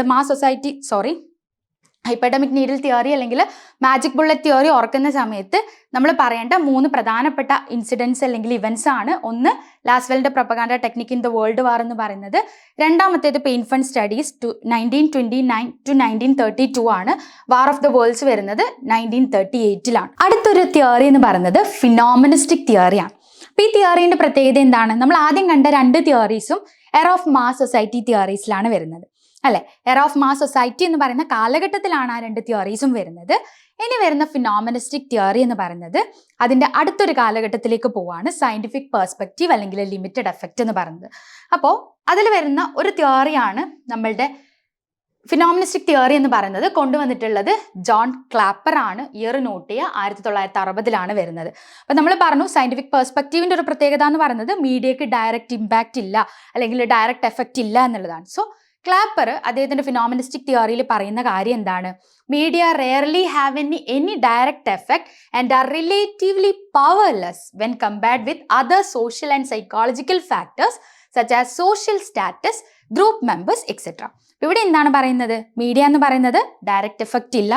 ഹൈപ്പർഡമിക് നീഡിൽ തിയറി അല്ലെങ്കിൽ മാജിക് ബുള്ളറ്റ് തിയറി ഓർക്കുന്ന സമയത്ത് നമ്മൾ പറയേണ്ട 3 പ്രധാനപ്പെട്ട ഇൻസിഡൻസ് അല്ലെങ്കിൽ ഇവൻസ് ആണ്. ഒന്ന്, ലാസ്വെലിന്റെ propaganda technique in the world war എന്ന് പറയുന്നത്. രണ്ടാമത്തേത് പെയിൻ ഫണ്ട് സ്റ്റഡീസ് 1929 to 1932 ആണ്. വാർ ഓഫ് ദ വേൾഡ്സ് വരുന്നത് 1938 അടുത്തൊരു തിയറി എന്ന് പറയുന്നത് ഫിനോമിനിസ്റ്റിക് തിയറിയാണ്. അപ്പോൾ ഈ തിയറിന്റെ പ്രത്യേകത എന്താണ്? നമ്മൾ ആദ്യം കണ്ട 2 തിയറീസും എറ ഓഫ് മാസ് സൊസൈറ്റി തിയറീസിലാണ് വരുന്നത് അല്ലെ. എറ ഓഫ് മാസ് സൊസൈറ്റി എന്ന് പറയുന്ന കാലഘട്ടത്തിലാണ് ആ 2 തിയറീസും വരുന്നത്. ഇനി വരുന്ന ഫിനോമിനിസ്റ്റിക് തിയറി എന്ന് പറയുന്നത് അതിന്റെ അടുത്തൊരു കാലഘട്ടത്തിലേക്ക് പോവാണ്. സയന്റിഫിക് പെർസ്പെക്റ്റീവ് അല്ലെങ്കിൽ ലിമിറ്റഡ് എഫക്റ്റ് എന്ന് പറയുന്നത്. അപ്പോൾ അതിൽ വരുന്ന ഒരു തിയറിയാണ് നമ്മളുടെ ഫിനോമിനിസ്റ്റിക് തിയറി എന്ന് പറയുന്നത്. കൊണ്ടുവന്നിട്ടുള്ളത് ജോൺ ക്ലാപ്പർ ആണ്. ഇയർ നോട്ട് ചെയ്യുക, 1960 വരുന്നത്. അപ്പം നമ്മൾ പറഞ്ഞു സയന്റിഫിക് പെർസ്പെക്റ്റീവിന്റെ ഒരു പ്രത്യേകത എന്ന് പറയുന്നത് മീഡിയക്ക് ഡയറക്റ്റ് ഇമ്പാക്റ്റ് ഇല്ല അല്ലെങ്കിൽ ഡയറക്റ്റ് എഫക്റ്റ് ഇല്ല എന്നുള്ളതാണ്. സോ ക്ലാപ്പർ അദ്ദേഹത്തിന്റെ ഫിനോമിനിസ്റ്റിക് തിയറിയിൽ പറയുന്ന കാര്യം എന്താണ്? Media rarely have any direct effect and R relatively powerless when compared with other social and psychological factors such as social status, group members etcetera. ഇവിടെ എന്താണ് പറയുന്നത്? മീഡിയ എന്ന് പറയുന്നത് ഡയറക്റ്റ് എഫക്റ്റ് ഇല്ല,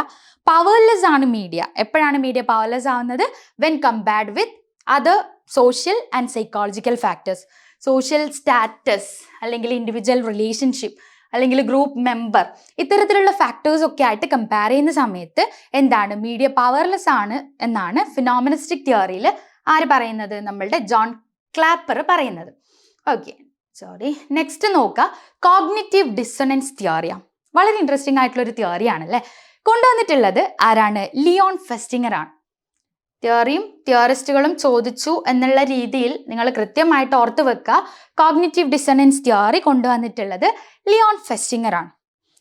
പവർലെസ് ആണ് മീഡിയ. എപ്പോഴാണ് മീഡിയ പവർലെസ് ആവുന്നത്? When compared with other social and psychological factors. Social status അല്ലെങ്കിൽ ഇൻഡിവിജ്വൽ റിലേഷൻഷിപ്പ് അല്ലെങ്കിൽ ഗ്രൂപ്പ് മെമ്പർ, ഇത്തരത്തിലുള്ള ഫാക്ടേഴ്സ് ഒക്കെ ആയിട്ട് കമ്പയർ ചെയ്യുന്ന സമയത്ത് എന്താണ്? മീഡിയ പവർലെസ് ആണ് എന്നാണ് ഫിനോമിനിസ്റ്റിക് തിയറിയിൽ ആര് പറയുന്നത്? നമ്മളുടെ ജോൺ ക്ലാപ്പർ പറയുന്നത്. നെക്സ്റ്റ് നോക്കുക, കോഗ്നിറ്റീവ് ഡിസൊണൻസ് തിയറിയാണ്. വളരെ ഇൻട്രസ്റ്റിംഗ് ആയിട്ടുള്ള ഒരു തിയറിയാണ് അല്ലേ. കൊണ്ടുവന്നിട്ടുള്ളത് ആരാണ്? ലിയോൺ ഫെസ്റ്റിംഗർ ആണ്. തിയറിയും തിയറിസ്റ്റുകളും ചോദിച്ചു എന്നുള്ള രീതിയിൽ നിങ്ങൾ കൃത്യമായിട്ട് ഓർത്ത് വെക്കുക. കോഗ്നിറ്റീവ് ഡിസൊണൻസ് തിയറി കൊണ്ടുവന്നിട്ടുള്ളത് ലിയോൺ ഫെസ്റ്റിംഗർ ആണ്.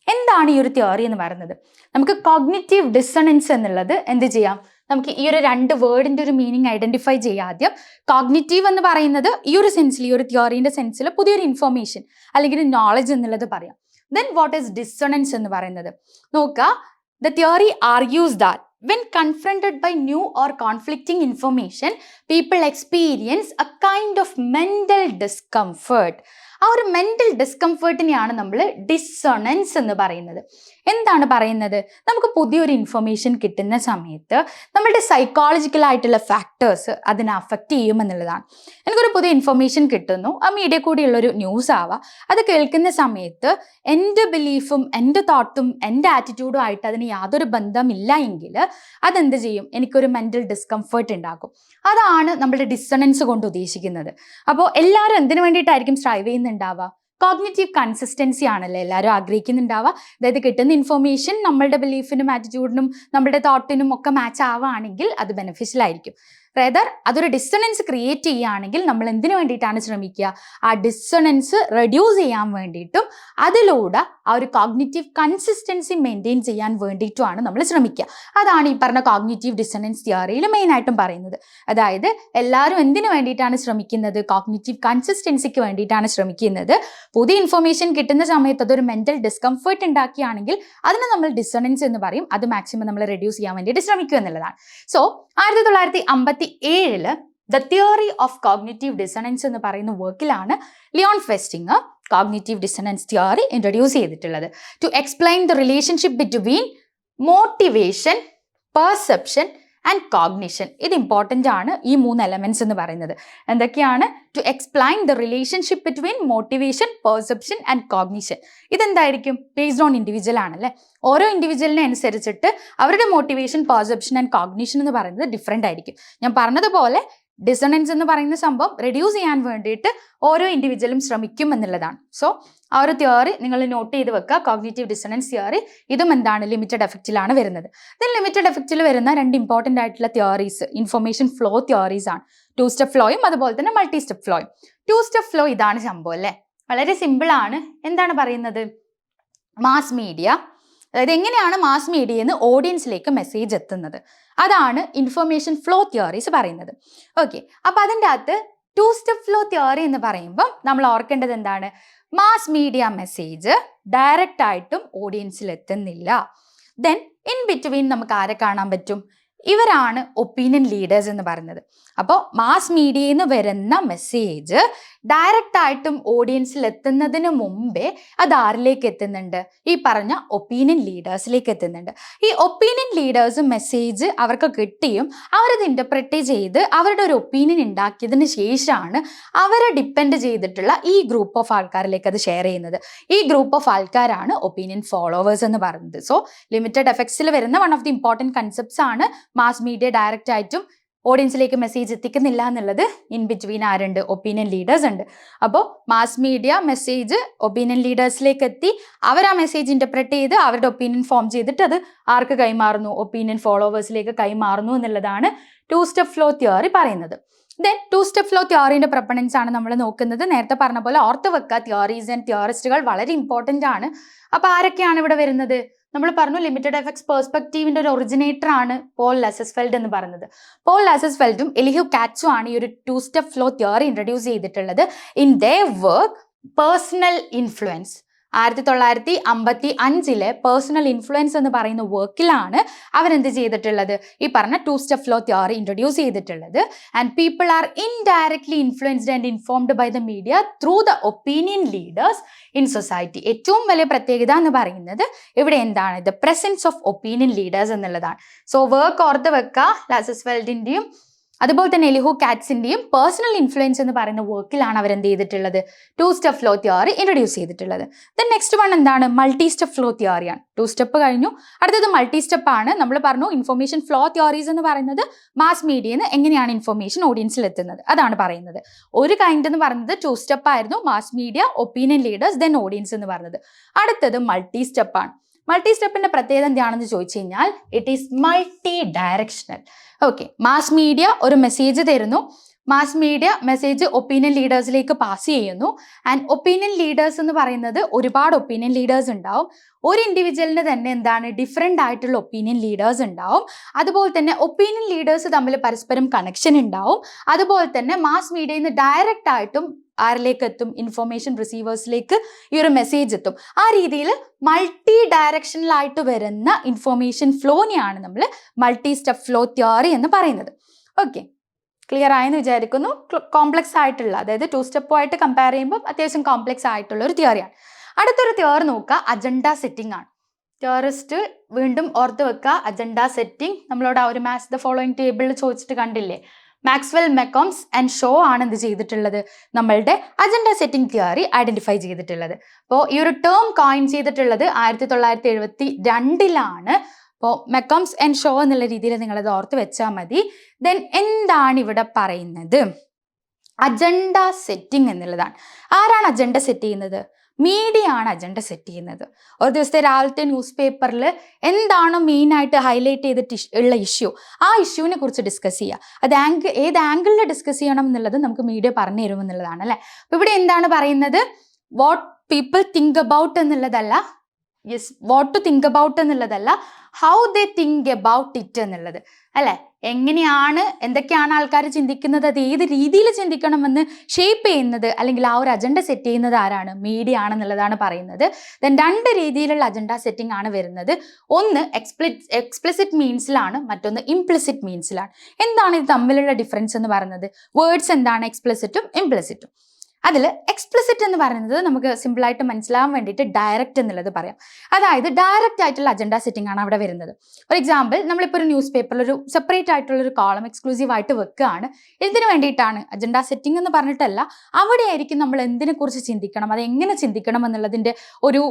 എന്താണ് ഈ ഒരു തിയറി എന്ന് പറയുന്നത്? നമുക്ക് കോഗ്നിറ്റീവ് ഡിസൊണൻസ് എന്നുള്ളത് എന്ത് ചെയ്യാം? നമുക്ക് ഈ ഒരു 2 വേർഡിന്റെ ഒരു മീനിങ് ഐഡന്റിഫൈ ചെയ്യാം. ആദ്യം കോഗ്നിറ്റീവ് എന്ന് പറയുന്നത് ഈ ഒരു സെൻസിൽ, ഈ ഒരു തിയറിന്റെ സെൻസിൽ പുതിയൊരു ഇൻഫോർമേഷൻ അല്ലെങ്കിൽ നോളജ് എന്നുള്ളത് പറയാം. ദെൻ വാട്ട് ഈസ് ഡിസൊണൻസ് എന്ന് പറയുന്നത്? നോക്കുക, the theory argues that when confronted by new or conflicting information, people experience a kind of mental discomfort. ആ ഒരു മെന്റൽ ഡിസ്കംഫേർട്ടിനെയാണ് നമ്മൾ ഡിസൊണൻസ് എന്ന് പറയുന്നത്. എന്താണ് പറയുന്നത്? നമുക്ക് പുതിയൊരു ഇൻഫർമേഷൻ കിട്ടുന്ന സമയത്ത് നമ്മളുടെ സൈക്കോളജിക്കൽ ആയിട്ടുള്ള ഫാക്ടേഴ്സ് അതിനെ അഫക്റ്റ് ചെയ്യുമെന്നുള്ളതാണ്. എനിക്കൊരു പുതിയ ഇൻഫർമേഷൻ കിട്ടുന്നു, ആ മീഡിയ കൂടിയുള്ളൊരു ന്യൂസ് ആവാം. അത് കേൾക്കുന്ന സമയത്ത് എൻ്റെ ബിലീഫും എൻ്റെ തോട്ടും എൻ്റെ ആറ്റിറ്റ്യൂഡും ആയിട്ട് അതിന് യാതൊരു ബന്ധമില്ല എങ്കിൽ അതെന്ത് ചെയ്യും? എനിക്കൊരു മെന്റൽ ഡിസ്കംഫേർട്ട് ഉണ്ടാക്കും. അതാണ് നമ്മുടെ ഡിസൊണൻസ് കൊണ്ട് ഉദ്ദേശിക്കുന്നത്. അപ്പോൾ എല്ലാവരും എന്തിനു വേണ്ടിയിട്ടായിരിക്കും സ്ട്രൈവ് ചെയ്യുന്നുണ്ടാവുക? കോഗ്നിറ്റീവ് കൺസിസ്റ്റൻസി ആണല്ലോ എല്ലാവരും ആഗ്രഹിക്കുന്നുണ്ടാവുക. അതായത് കിട്ടുന്ന ഇൻഫർമേഷൻ നമ്മളുടെ ബിലീഫിനും ആറ്റിറ്റ്യൂഡിനും നമ്മുടെ തോട്ടിനും ഒക്കെ മാച്ച് ആവുകയാണെങ്കിൽ അത് ബെനിഫിഷ്യൽ ആയിരിക്കും. റേദർ അതൊരു ഡിസൊണൻസ് ക്രിയേറ്റ് ചെയ്യുകയാണെങ്കിൽ നമ്മൾ എന്തിനു വേണ്ടിയിട്ടാണ് ശ്രമിക്കുക? ആ ഡിസൊണൻസ് റെഡ്യൂസ് ചെയ്യാൻ വേണ്ടിയിട്ടും അതിലൂടെ ആ ഒരു കോഗ്നിറ്റീവ് കൺസിസ്റ്റൻസി മെയിൻറ്റെയിൻ ചെയ്യാൻ വേണ്ടിയിട്ടുമാണ് നമ്മൾ ശ്രമിക്കുക. അതാണ് ഈ പറഞ്ഞ കോഗ്നിറ്റീവ് ഡിസൊണൻസ് തിയറിയിൽ മെയിനായിട്ടും പറയുന്നത്. അതായത് എല്ലാവരും എന്തിനു വേണ്ടിയിട്ടാണ് ശ്രമിക്കുന്നത്? കോഗ്നിറ്റീവ് കൺസിസ്റ്റൻസിക്ക് വേണ്ടിയിട്ടാണ് ശ്രമിക്കുന്നത്. പുതിയ ഇൻഫർമേഷൻ കിട്ടുന്ന സമയത്ത് അതൊരു മെന്റൽ ഡിസ്കംഫേർട്ട് ഉണ്ടാക്കുകയാണെങ്കിൽ അതിനെ നമ്മൾ ഡിസൊണൻസ് എന്ന് പറയും. അത് മാക്സിമം നമ്മൾ റെഡ്യൂസ് ചെയ്യാൻ വേണ്ടിയിട്ട് ശ്രമിക്കുക എന്നുള്ളതാണ്. So 1957 the theory of cognitive dissonance എന്ന് പറയുന്ന വർക്കിലാണ് Leon Festinger cognitive dissonance theory introduce ചെയ്തിട്ടുള്ളത്. To explain the relationship between motivation, perception and cognition. ഇത് ഇമ്പോർട്ടൻ്റ് ആണ്, ഈ 3 എലമെന്റ്സ് എന്ന് പറയുന്നത്. എന്തൊക്കെയാണ്? ടു explain the relationship between motivation, perception and കോഗ്നിഷൻ. ഇതെന്തായിരിക്കും? ബേസ്ഡ് ഓൺ ഇൻഡിവിജ്വൽ ആണല്ലേ. ഓരോ ഇൻഡിവിജ്വലിനെ അനുസരിച്ചിട്ട് അവരുടെ മോട്ടിവേഷൻ, പെർസെപ്ഷൻ ആൻഡ് കോഗ്നിഷൻ എന്ന് പറയുന്നത് ഡിഫറെൻ്റ് ആയിരിക്കും. ഞാൻ പറഞ്ഞതുപോലെ ഡിസണൻസ് എന്ന് പറയുന്ന സംഭവം റെഡ്യൂസ് ചെയ്യാൻ വേണ്ടിയിട്ട് ഓരോ ഇൻഡിവിജ്വലും ശ്രമിക്കും എന്നുള്ളതാണ്. സോ ആ ഒരു തിയറി നിങ്ങൾ നോട്ട് ചെയ്ത് വെക്കുക, കോഗ്നിറ്റീവ് ഡിസണൻസ് തിയറി. ഇതും എന്താണ്? ലിമിറ്റഡ് എഫക്റ്റിലാണ് വരുന്നത്. ദെൻ ലിമിറ്റഡ് എഫക്റ്റിൽ വരുന്ന 2 ഇമ്പോർട്ടൻ്റ് ആയിട്ടുള്ള തിയറീസ് ഇൻഫർമേഷൻ ഫ്ലോ തിയറീസ് ആണ്. 2 സ്റ്റെപ്പ് ഫ്ലോയും അതുപോലെ തന്നെ മൾട്ടി സ്റ്റെപ്പ് ഫ്ലോയും. 2 സ്റ്റെപ്പ് ഫ്ലോ ഇതാണ് സംഭവം അല്ലേ, വളരെ സിമ്പിൾ ആണ്. എന്താണ് പറയുന്നത്? മാസ് മീഡിയ, അതായത് എങ്ങനെയാണ് മാസ് മീഡിയയിൽ നിന്ന് ഓഡിയൻസിലേക്ക് മെസ്സേജ് എത്തുന്നത്, അതാണ് ഇൻഫർമേഷൻ ഫ്ലോ തിയറീസ് പറയുന്നത്. ഓക്കെ, അപ്പോൾ അതിൻ്റെ അകത്ത് 2 സ്റ്റെപ്പ് ഫ്ലോ തിയറി എന്ന് പറയുമ്പം നമ്മൾ ഓർക്കേണ്ടത് എന്താണ്? മാസ് മീഡിയ മെസ്സേജ് ഡയറക്റ്റ് ആയിട്ടും ഓഡിയൻസിൽ എത്തുന്നില്ല. ദെൻ ഇൻ ബിറ്റ്വീൻ നമുക്ക് ആരെ കാണാൻ പറ്റും? ഇവരാണ് ഒപ്പീനിയൻ ലീഡേഴ്സ് എന്ന് പറയുന്നത്. അപ്പോൾ മാസ് മീഡിയയിൽ നിന്ന് വരുന്ന മെസ്സേജ് ഡയറക്റ്റ് ആയിട്ടും ഓഡിയൻസിൽ എത്തുന്നതിന് മുമ്പേ അത് ആരിലേക്ക് എത്തുന്നുണ്ട്? ഈ പറഞ്ഞ ഒപ്പീനിയൻ ലീഡേഴ്സിലേക്ക് എത്തുന്നുണ്ട്. ഈ ഒപ്പീനിയൻ ലീഡേഴ്സ് മെസ്സേജ് അവർക്ക് കിട്ടിയും അവരത് ഇൻ്റർപ്രറ്റ് ചെയ്ത് അവരുടെ ഒരു ഒപ്പീനിയൻ ഉണ്ടാക്കിയതിന് ശേഷമാണ് അവരെ ഡിപ്പെൻഡ് ചെയ്തിട്ടുള്ള ഈ ഗ്രൂപ്പ് ഓഫ് ആൾക്കാരിലേക്ക് അത് ഷെയർ ചെയ്യുന്നത്. ഈ ഗ്രൂപ്പ് ഓഫ് ആൾക്കാരാണ് ഒപ്പീനിയൻ ഫോളോവേഴ്സ് എന്ന് പറയുന്നത്. സോ ലിമിറ്റഡ് എഫക്ട്സിൽ വരുന്ന one of the important concepts ആണ് മാസ് മീഡിയ ഡയറക്റ്റ് ആയിട്ടും ഓഡിയൻസിലേക്ക് മെസ്സേജ് എത്തിക്കുന്നില്ല എന്നുള്ളത്. ഇൻ ബിറ്റ്വീൻ ആരുണ്ട്? ഒപ്പീനിയൻ ലീഡേഴ്സ് ഉണ്ട്. അപ്പോൾ മാസ് മീഡിയ മെസ്സേജ് ഒപ്പീനിയൻ ലീഡേഴ്സിലേക്ക് എത്തി, അവർ ആ മെസ്സേജ് ഇൻ്റർപ്രറ്റ് ചെയ്ത് അവരുടെ ഒപ്പീനിയൻ ഫോം ചെയ്തിട്ട് അത് ആർക്ക് കൈമാറുന്നു? ഒപ്പീനിയൻ ഫോളോവേഴ്സിലേക്ക് കൈമാറുന്നു എന്നുള്ളതാണ് 2 സ്റ്റെപ്പ് ഫ്ലോ തിയറി പറയുന്നത്. ദെൻ 2 സ്റ്റെപ്പ് ഫ്ലോ തിയറിൻ്റെ പ്രൊപ്പണൻസ് ആണ് നമ്മൾ നോക്കുന്നത്. നേരത്തെ പറഞ്ഞ പോലെ ഓർത്ത് വെക്കുക, തിയറീസ് ആൻഡ് തിയറിസ്റ്റുകൾ വളരെ ഇമ്പോർട്ടൻ്റ് ആണ്. അപ്പോൾ ആരൊക്കെയാണ് ഇവിടെ വരുന്നത്? നമ്മൾ പറഞ്ഞു ലിമിറ്റഡ് എഫക്ട്സ് പെർസ്പെക്റ്റീവിൻ്റെ ഒരു ഒറിജിനേറ്റർ ആണ് പോൾ ലാസസ്ഫെൽഡ് എന്ന് പറയുന്നത്. പോൾ ലാസസ്ഫെൽഡും എലിഹു കാറ്റ്സും ആണ് ഈ ഒരു 2 സ്റ്റെപ്പ് ഫ്ലോ തിയറി ഇൻട്രൊഡ്യൂസ് ചെയ്തിട്ടുള്ളത് in their work personal influence. 1955 personal influence എന്ന് പറയുന്ന വർക്കിലാണ് അവരെന്ത് ചെയ്തിട്ടുള്ളത്? ഈ പറഞ്ഞ 2 സ്റ്റെപ്പ് ഫ്ലോ തിയറി ഇൻട്രൊഡ്യൂസ് ചെയ്തിട്ടുള്ളത്. And people are indirectly influenced and informed by the media through the opinion leaders in society. ഏറ്റവും വലിയ പ്രത്യേകത എന്ന് പറയുന്നത് ഇവിടെ എന്താണ്? The presence of opinion leaders എന്നുള്ളതാണ്. സോ വർക്ക് ഓർത്ത് വെക്കുക, ലാസസ്ഫെൽഡിൻ്റെയും അതുപോലെ തന്നെ എലിഹു കാറ്റ്സിൻ്റെയും പേഴ്സണൽ ഇൻഫ്ലുവൻസ് എന്ന് പറയുന്ന വർക്കിലാണ് അവരെന്ത് ചെയ്തിട്ടുള്ളത്? 2 സ്റ്റെപ്പ് ഫ്ലോ തിയറി ഇൻട്രൊഡ്യൂസ് ചെയ്തിട്ടുള്ളത്. ദെൻ നെക്സ്റ്റ് വൺ എന്താണ്? മൾട്ടി സ്റ്റെപ്പ് ഫ്ലോ തിയറിയാണ്. 2 സ്റ്റെപ്പ് കഴിഞ്ഞു, അടുത്തത് മൾട്ടി സ്റ്റെപ്പ് ആണ്. നമ്മൾ പറഞ്ഞു ഇൻഫർമേഷൻ ഫ്ലോ തിയറീസ് എന്ന് പറയുന്നത് മാസ് മീഡിയയിൽ നിന്ന് എങ്ങനെയാണ് ഇൻഫർമേഷൻ ഓഡിയൻസിൽ എത്തുന്നത് അതാണ് പറയുന്നത്. ഒരു കൈൻഡ് എന്ന് പറയുന്നത് 2 സ്റ്റെപ്പ് ആയിരുന്നു, mass media, opinion leaders, then audience എന്ന് പറയുന്നത്. അടുത്തത് മൾട്ടി സ്റ്റെപ്പ് ആണ്. മൾട്ടി സ്റ്റെപ്പിന്റെ പ്രത്യേകത എന്താണെന്ന് ചോദിച്ചു കഴിഞ്ഞാൽ it is multi directional. Okay, mass media ഒരു മെസ്സേജ് തരുന്നു, മാസ് മീഡിയ മെസ്സേജ് ഒപ്പീനിയൻ ലീഡേഴ്സിലേക്ക് പാസ് ചെയ്യുന്നു. ആൻഡ് ഒപ്പീനിയൻ ലീഡേഴ്സ് എന്ന് പറയുന്നത് ഒരുപാട് ഒപ്പീനിയൻ ലീഡേഴ്സ് ഉണ്ടാവും. ഒരു ഇൻഡിവിജ്വലിന് തന്നെ എന്താണ്? ഡിഫറെൻ്റ് ആയിട്ടുള്ള ഒപ്പീനിയൻ ലീഡേഴ്സ് ഉണ്ടാവും. അതുപോലെ തന്നെ ഒപ്പീനിയൻ ലീഡേഴ്സ് തമ്മിൽ പരസ്പരം കണക്ഷൻ ഉണ്ടാവും. അതുപോലെ തന്നെ മാസ് മീഡിയയിൽ നിന്ന് ഡയറക്റ്റ് ആയിട്ടും ആരിലേക്ക് എത്തും? ഇൻഫർമേഷൻ റിസീവേഴ്സിലേക്ക് ഈ ഒരു മെസ്സേജ് എത്തും. ആ രീതിയിൽ മൾട്ടി ഡയറക്ഷനിലായിട്ട് വരുന്ന ഇൻഫർമേഷൻ ഫ്ലോനെയാണ് നമ്മൾ മൾട്ടി സ്റ്റെപ്പ് ഫ്ലോ തിയറി എന്ന് പറയുന്നത്. ഓക്കെ, ക്ലിയർ ആയെന്ന് വിചാരിക്കുന്നു. കോംപ്ലക്സ് ആയിട്ടുള്ള, അതായത് 2 സ്റ്റെപ്പുമായിട്ട് കമ്പയർ ചെയ്യുമ്പോൾ അത്യാവശ്യം കോംപ്ലക്സ് ആയിട്ടുള്ള ഒരു തിയറിയാണ്. അടുത്തൊരു തിയറി നോക്കുക, അജണ്ട സെറ്റിംഗ് ആണ്. തിയറിസ്റ്റ് വീണ്ടും ഓർത്ത് വെക്കുക, അജണ്ട സെറ്റിംഗ് നമ്മളോട് ആ ഒരു മാച്ച് ദ ഫോളോയിങ് ടേബിളിൽ ചോദിച്ചിട്ട് കണ്ടില്ലേ? മാക്സ്വെൽ, മെക്കോംസ് ആൻഡ് ഷോ ആണ് എന്ത് ചെയ്തിട്ടുള്ളത്? നമ്മളുടെ അജണ്ട സെറ്റിംഗ് തിയറി ഐഡന്റിഫൈ ചെയ്തിട്ടുള്ളത്. അപ്പോൾ ഈ ഒരു ടേം കോയിൻ ചെയ്തിട്ടുള്ളത് 1972 അപ്പോൾ മെക്കോംസ് ആൻഡ് ഷോ എന്നുള്ള രീതിയിൽ നിങ്ങളത് ഓർത്ത് വെച്ചാൽ മതി. ദെൻ എന്താണ് ഇവിടെ പറയുന്നത്? അജണ്ട സെറ്റിംഗ് എന്നുള്ളതാണ്. ആരാണ് അജണ്ട സെറ്റ് ചെയ്യുന്നത്? മീഡിയ ആണ് അജണ്ട സെറ്റ് ചെയ്യുന്നത്. ഒരു ദിവസത്തെ രാവിലത്തെ ന്യൂസ് പേപ്പറിൽ എന്താണ് മെയിനായിട്ട് ഹൈലൈറ്റ് ചെയ്തിട്ട് ഉള്ള ഇഷ്യൂ, ആ ഇഷ്യൂവിനെ കുറിച്ച് ഡിസ്കസ് ചെയ്യുക. അത് ഏത് ആംഗിളിൽ ഡിസ്കസ് ചെയ്യണം എന്നുള്ളത് നമുക്ക് മീഡിയ പറഞ്ഞു തരുമെന്നുള്ളതാണ് അല്ലേ. അപ്പോൾ ഇവിടെ എന്താണ് പറയുന്നത്? വാട്ട് പീപ്പിൾ തിങ്ക് അബൌട്ട് എന്നുള്ളതല്ല, yes, what to think about എന്നുള്ളതല്ല, how they think about it എന്നുള്ളത് അല്ലേ. എങ്ങനെയാണ്, എന്തൊക്കെയാണ് ആൾക്കാർ ചിന്തിക്കുന്നത്, അത് ഏത് രീതിയിൽ ചിന്തിക്കണമെന്ന് ഷേപ്പ് ചെയ്യുന്നത് അല്ലെങ്കിൽ ആ ഒരു അജണ്ട സെറ്റ് ചെയ്യുന്നത് ആരാണ്? മീഡിയ ആണെന്നുള്ളതാണ് പറയുന്നത്. ദെൻ 2 രീതിയിലുള്ള അജണ്ട സെറ്റിംഗ് ആണ് വരുന്നത്. ഒന്ന് എക്സ്പ്ലിസിറ്റ് മീൻസിലാണ്, മറ്റൊന്ന് ഇംപ്ലിസിറ്റ് മീൻസിലാണ്. എന്താണ് ഇത് തമ്മിലുള്ള ഡിഫറൻസ് എന്ന് പറയുന്നത്? വേർഡ്സ് എന്താണ്? എക്സ്പ്ലിസിറ്റും ഇംപ്ലിസിറ്റും. അതിൽ എക്സ്പ്ലിസിറ്റ് എന്ന് പറയുന്നത് നമുക്ക് സിമ്പിളായിട്ട് മനസ്സിലാവാൻ വേണ്ടിയിട്ട് ഡയറക്റ്റ് എന്നുള്ളത് പറയാം. അതായത് ഡയറക്റ്റ് ആയിട്ടുള്ള അജണ്ട സെറ്റിംഗ് ആണ് അവിടെ വരുന്നത്. ഫോർ എക്സാമ്പിൾ, നമ്മളിപ്പോൾ ഒരു ന്യൂസ് പേപ്പറിൽ ഒരു സെപ്പറേറ്റ് ആയിട്ടുള്ള ഒരു കോളം എക്സ്ക്ലൂസീവ് ആയിട്ട് വെക്കുകയാണ്. എന്തിനു വേണ്ടിയിട്ടാണ്? അജണ്ട സെറ്റിംഗ് എന്ന് പറഞ്ഞിട്ടല്ല, അവിടെയായിരിക്കും നമ്മൾ എന്തിനെ കുറിച്ച് ചിന്തിക്കണം, അത് എങ്ങനെ ചിന്തിക്കണം എന്നുള്ളതിൻ്റെ ഒരു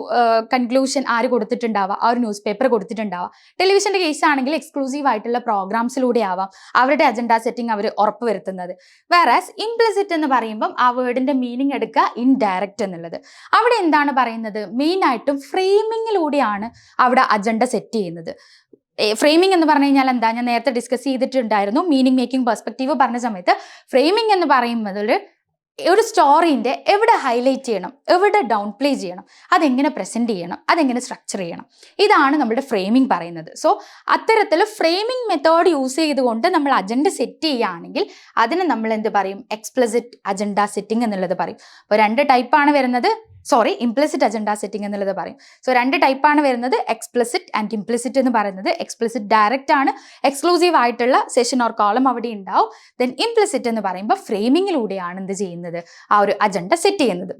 കൺക്ലൂഷൻ ആര് കൊടുത്തിട്ടുണ്ടാവുക? ആ ഒരു ന്യൂസ് പേപ്പർ കൊടുത്തിട്ടുണ്ടാവുക. ടെലിവിഷൻ്റെ കേസ് ആണെങ്കിൽ എക്സ്ക്ലൂസീവ് ആയിട്ടുള്ള പ്രോഗ്രാംസിലൂടെ ആവാം അവരുടെ അജണ്ട സെറ്റിംഗ് അവർ ഉറപ്പ് വരുത്തുന്നത്. വേറാസ് ഇംപ്ലിസിറ്റ് എന്ന് പറയുമ്പം ആ വേർഡിന്റെ മീനിങ് എടുക്കുക ഇൻഡയറക്റ്റ് എന്നുള്ളത്. അവിടെ എന്താണ് പറയുന്നത്? മെയിൻ ആയിട്ടും ഫ്രെയിമിങ്ങിലൂടെയാണ് അവിടെ അജണ്ട സെറ്റ് ചെയ്യുന്നത്. ഫ്രെയിമിംഗ് എന്ന് പറഞ്ഞു കഴിഞ്ഞാൽ എന്താ? ഞാൻ നേരത്തെ ഡിസ്കസ് ചെയ്തിട്ടുണ്ടായിരുന്നു മീനിങ് മേക്കിംഗ് പെർസ്പെക്റ്റീവ് പറഞ്ഞ സമയത്ത്. ഫ്രെയിമിംഗ് എന്ന് പറയുന്നത് ഒരു സ്റ്റോറീൻ്റെ എവിടെ ഹൈലൈറ്റ് ചെയ്യണം, എവിടെ ഡൗൺ പ്ലേ ചെയ്യണം, അതെങ്ങനെ പ്രസൻറ്റ് ചെയ്യണം, അതെങ്ങനെ സ്ട്രക്ചർ ചെയ്യണം, ഇതാണ് നമ്മുടെ ഫ്രെയിമിംഗ് പറയുന്നത്. സോ അത്തരത്തിൽ ഫ്രെയിമിംഗ് മെത്തേഡ് യൂസ് ചെയ്തുകൊണ്ട് നമ്മൾ അജണ്ട സെറ്റ് ചെയ്യുകയാണെങ്കിൽ അതിന് നമ്മൾ എന്ത് പറയും? എക്സ്പ്ലിസിറ്റ് അജണ്ട സെറ്റിംഗ് എന്നുള്ളത് പറയും. അപ്പോൾ 2 ടൈപ്പാണ് വരുന്നത്. ഇംപ്ലിസിറ്റ് അജണ്ട സെറ്റിംഗ് എന്നുള്ളത് പറയും. സോ 2 ടൈപ്പാണ് വരുന്നത്, എക്സ്പ്ലിസിറ്റ് ആൻഡ് ഇംപ്ലിസിറ്റ് എന്ന് പറയുന്നത്. എക്സ്പ്ലിസിറ്റ് ഡയറക്റ്റ് ആണ്, എക്സ്ക്ലൂസീവ് ആയിട്ടുള്ള സെഷൻ ഓർ കോളം അവിടെ ഉണ്ടാവും. ദെൻ ഇംപ്ലിസിറ്റ് എന്ന് പറയുമ്പോൾ ഫ്രെയിമിങ്ങിലൂടെയാണ് എന്ത് ചെയ്യുന്നത്? ആ ഒരു അജണ്ട സെറ്റ് ചെയ്യുന്നത്.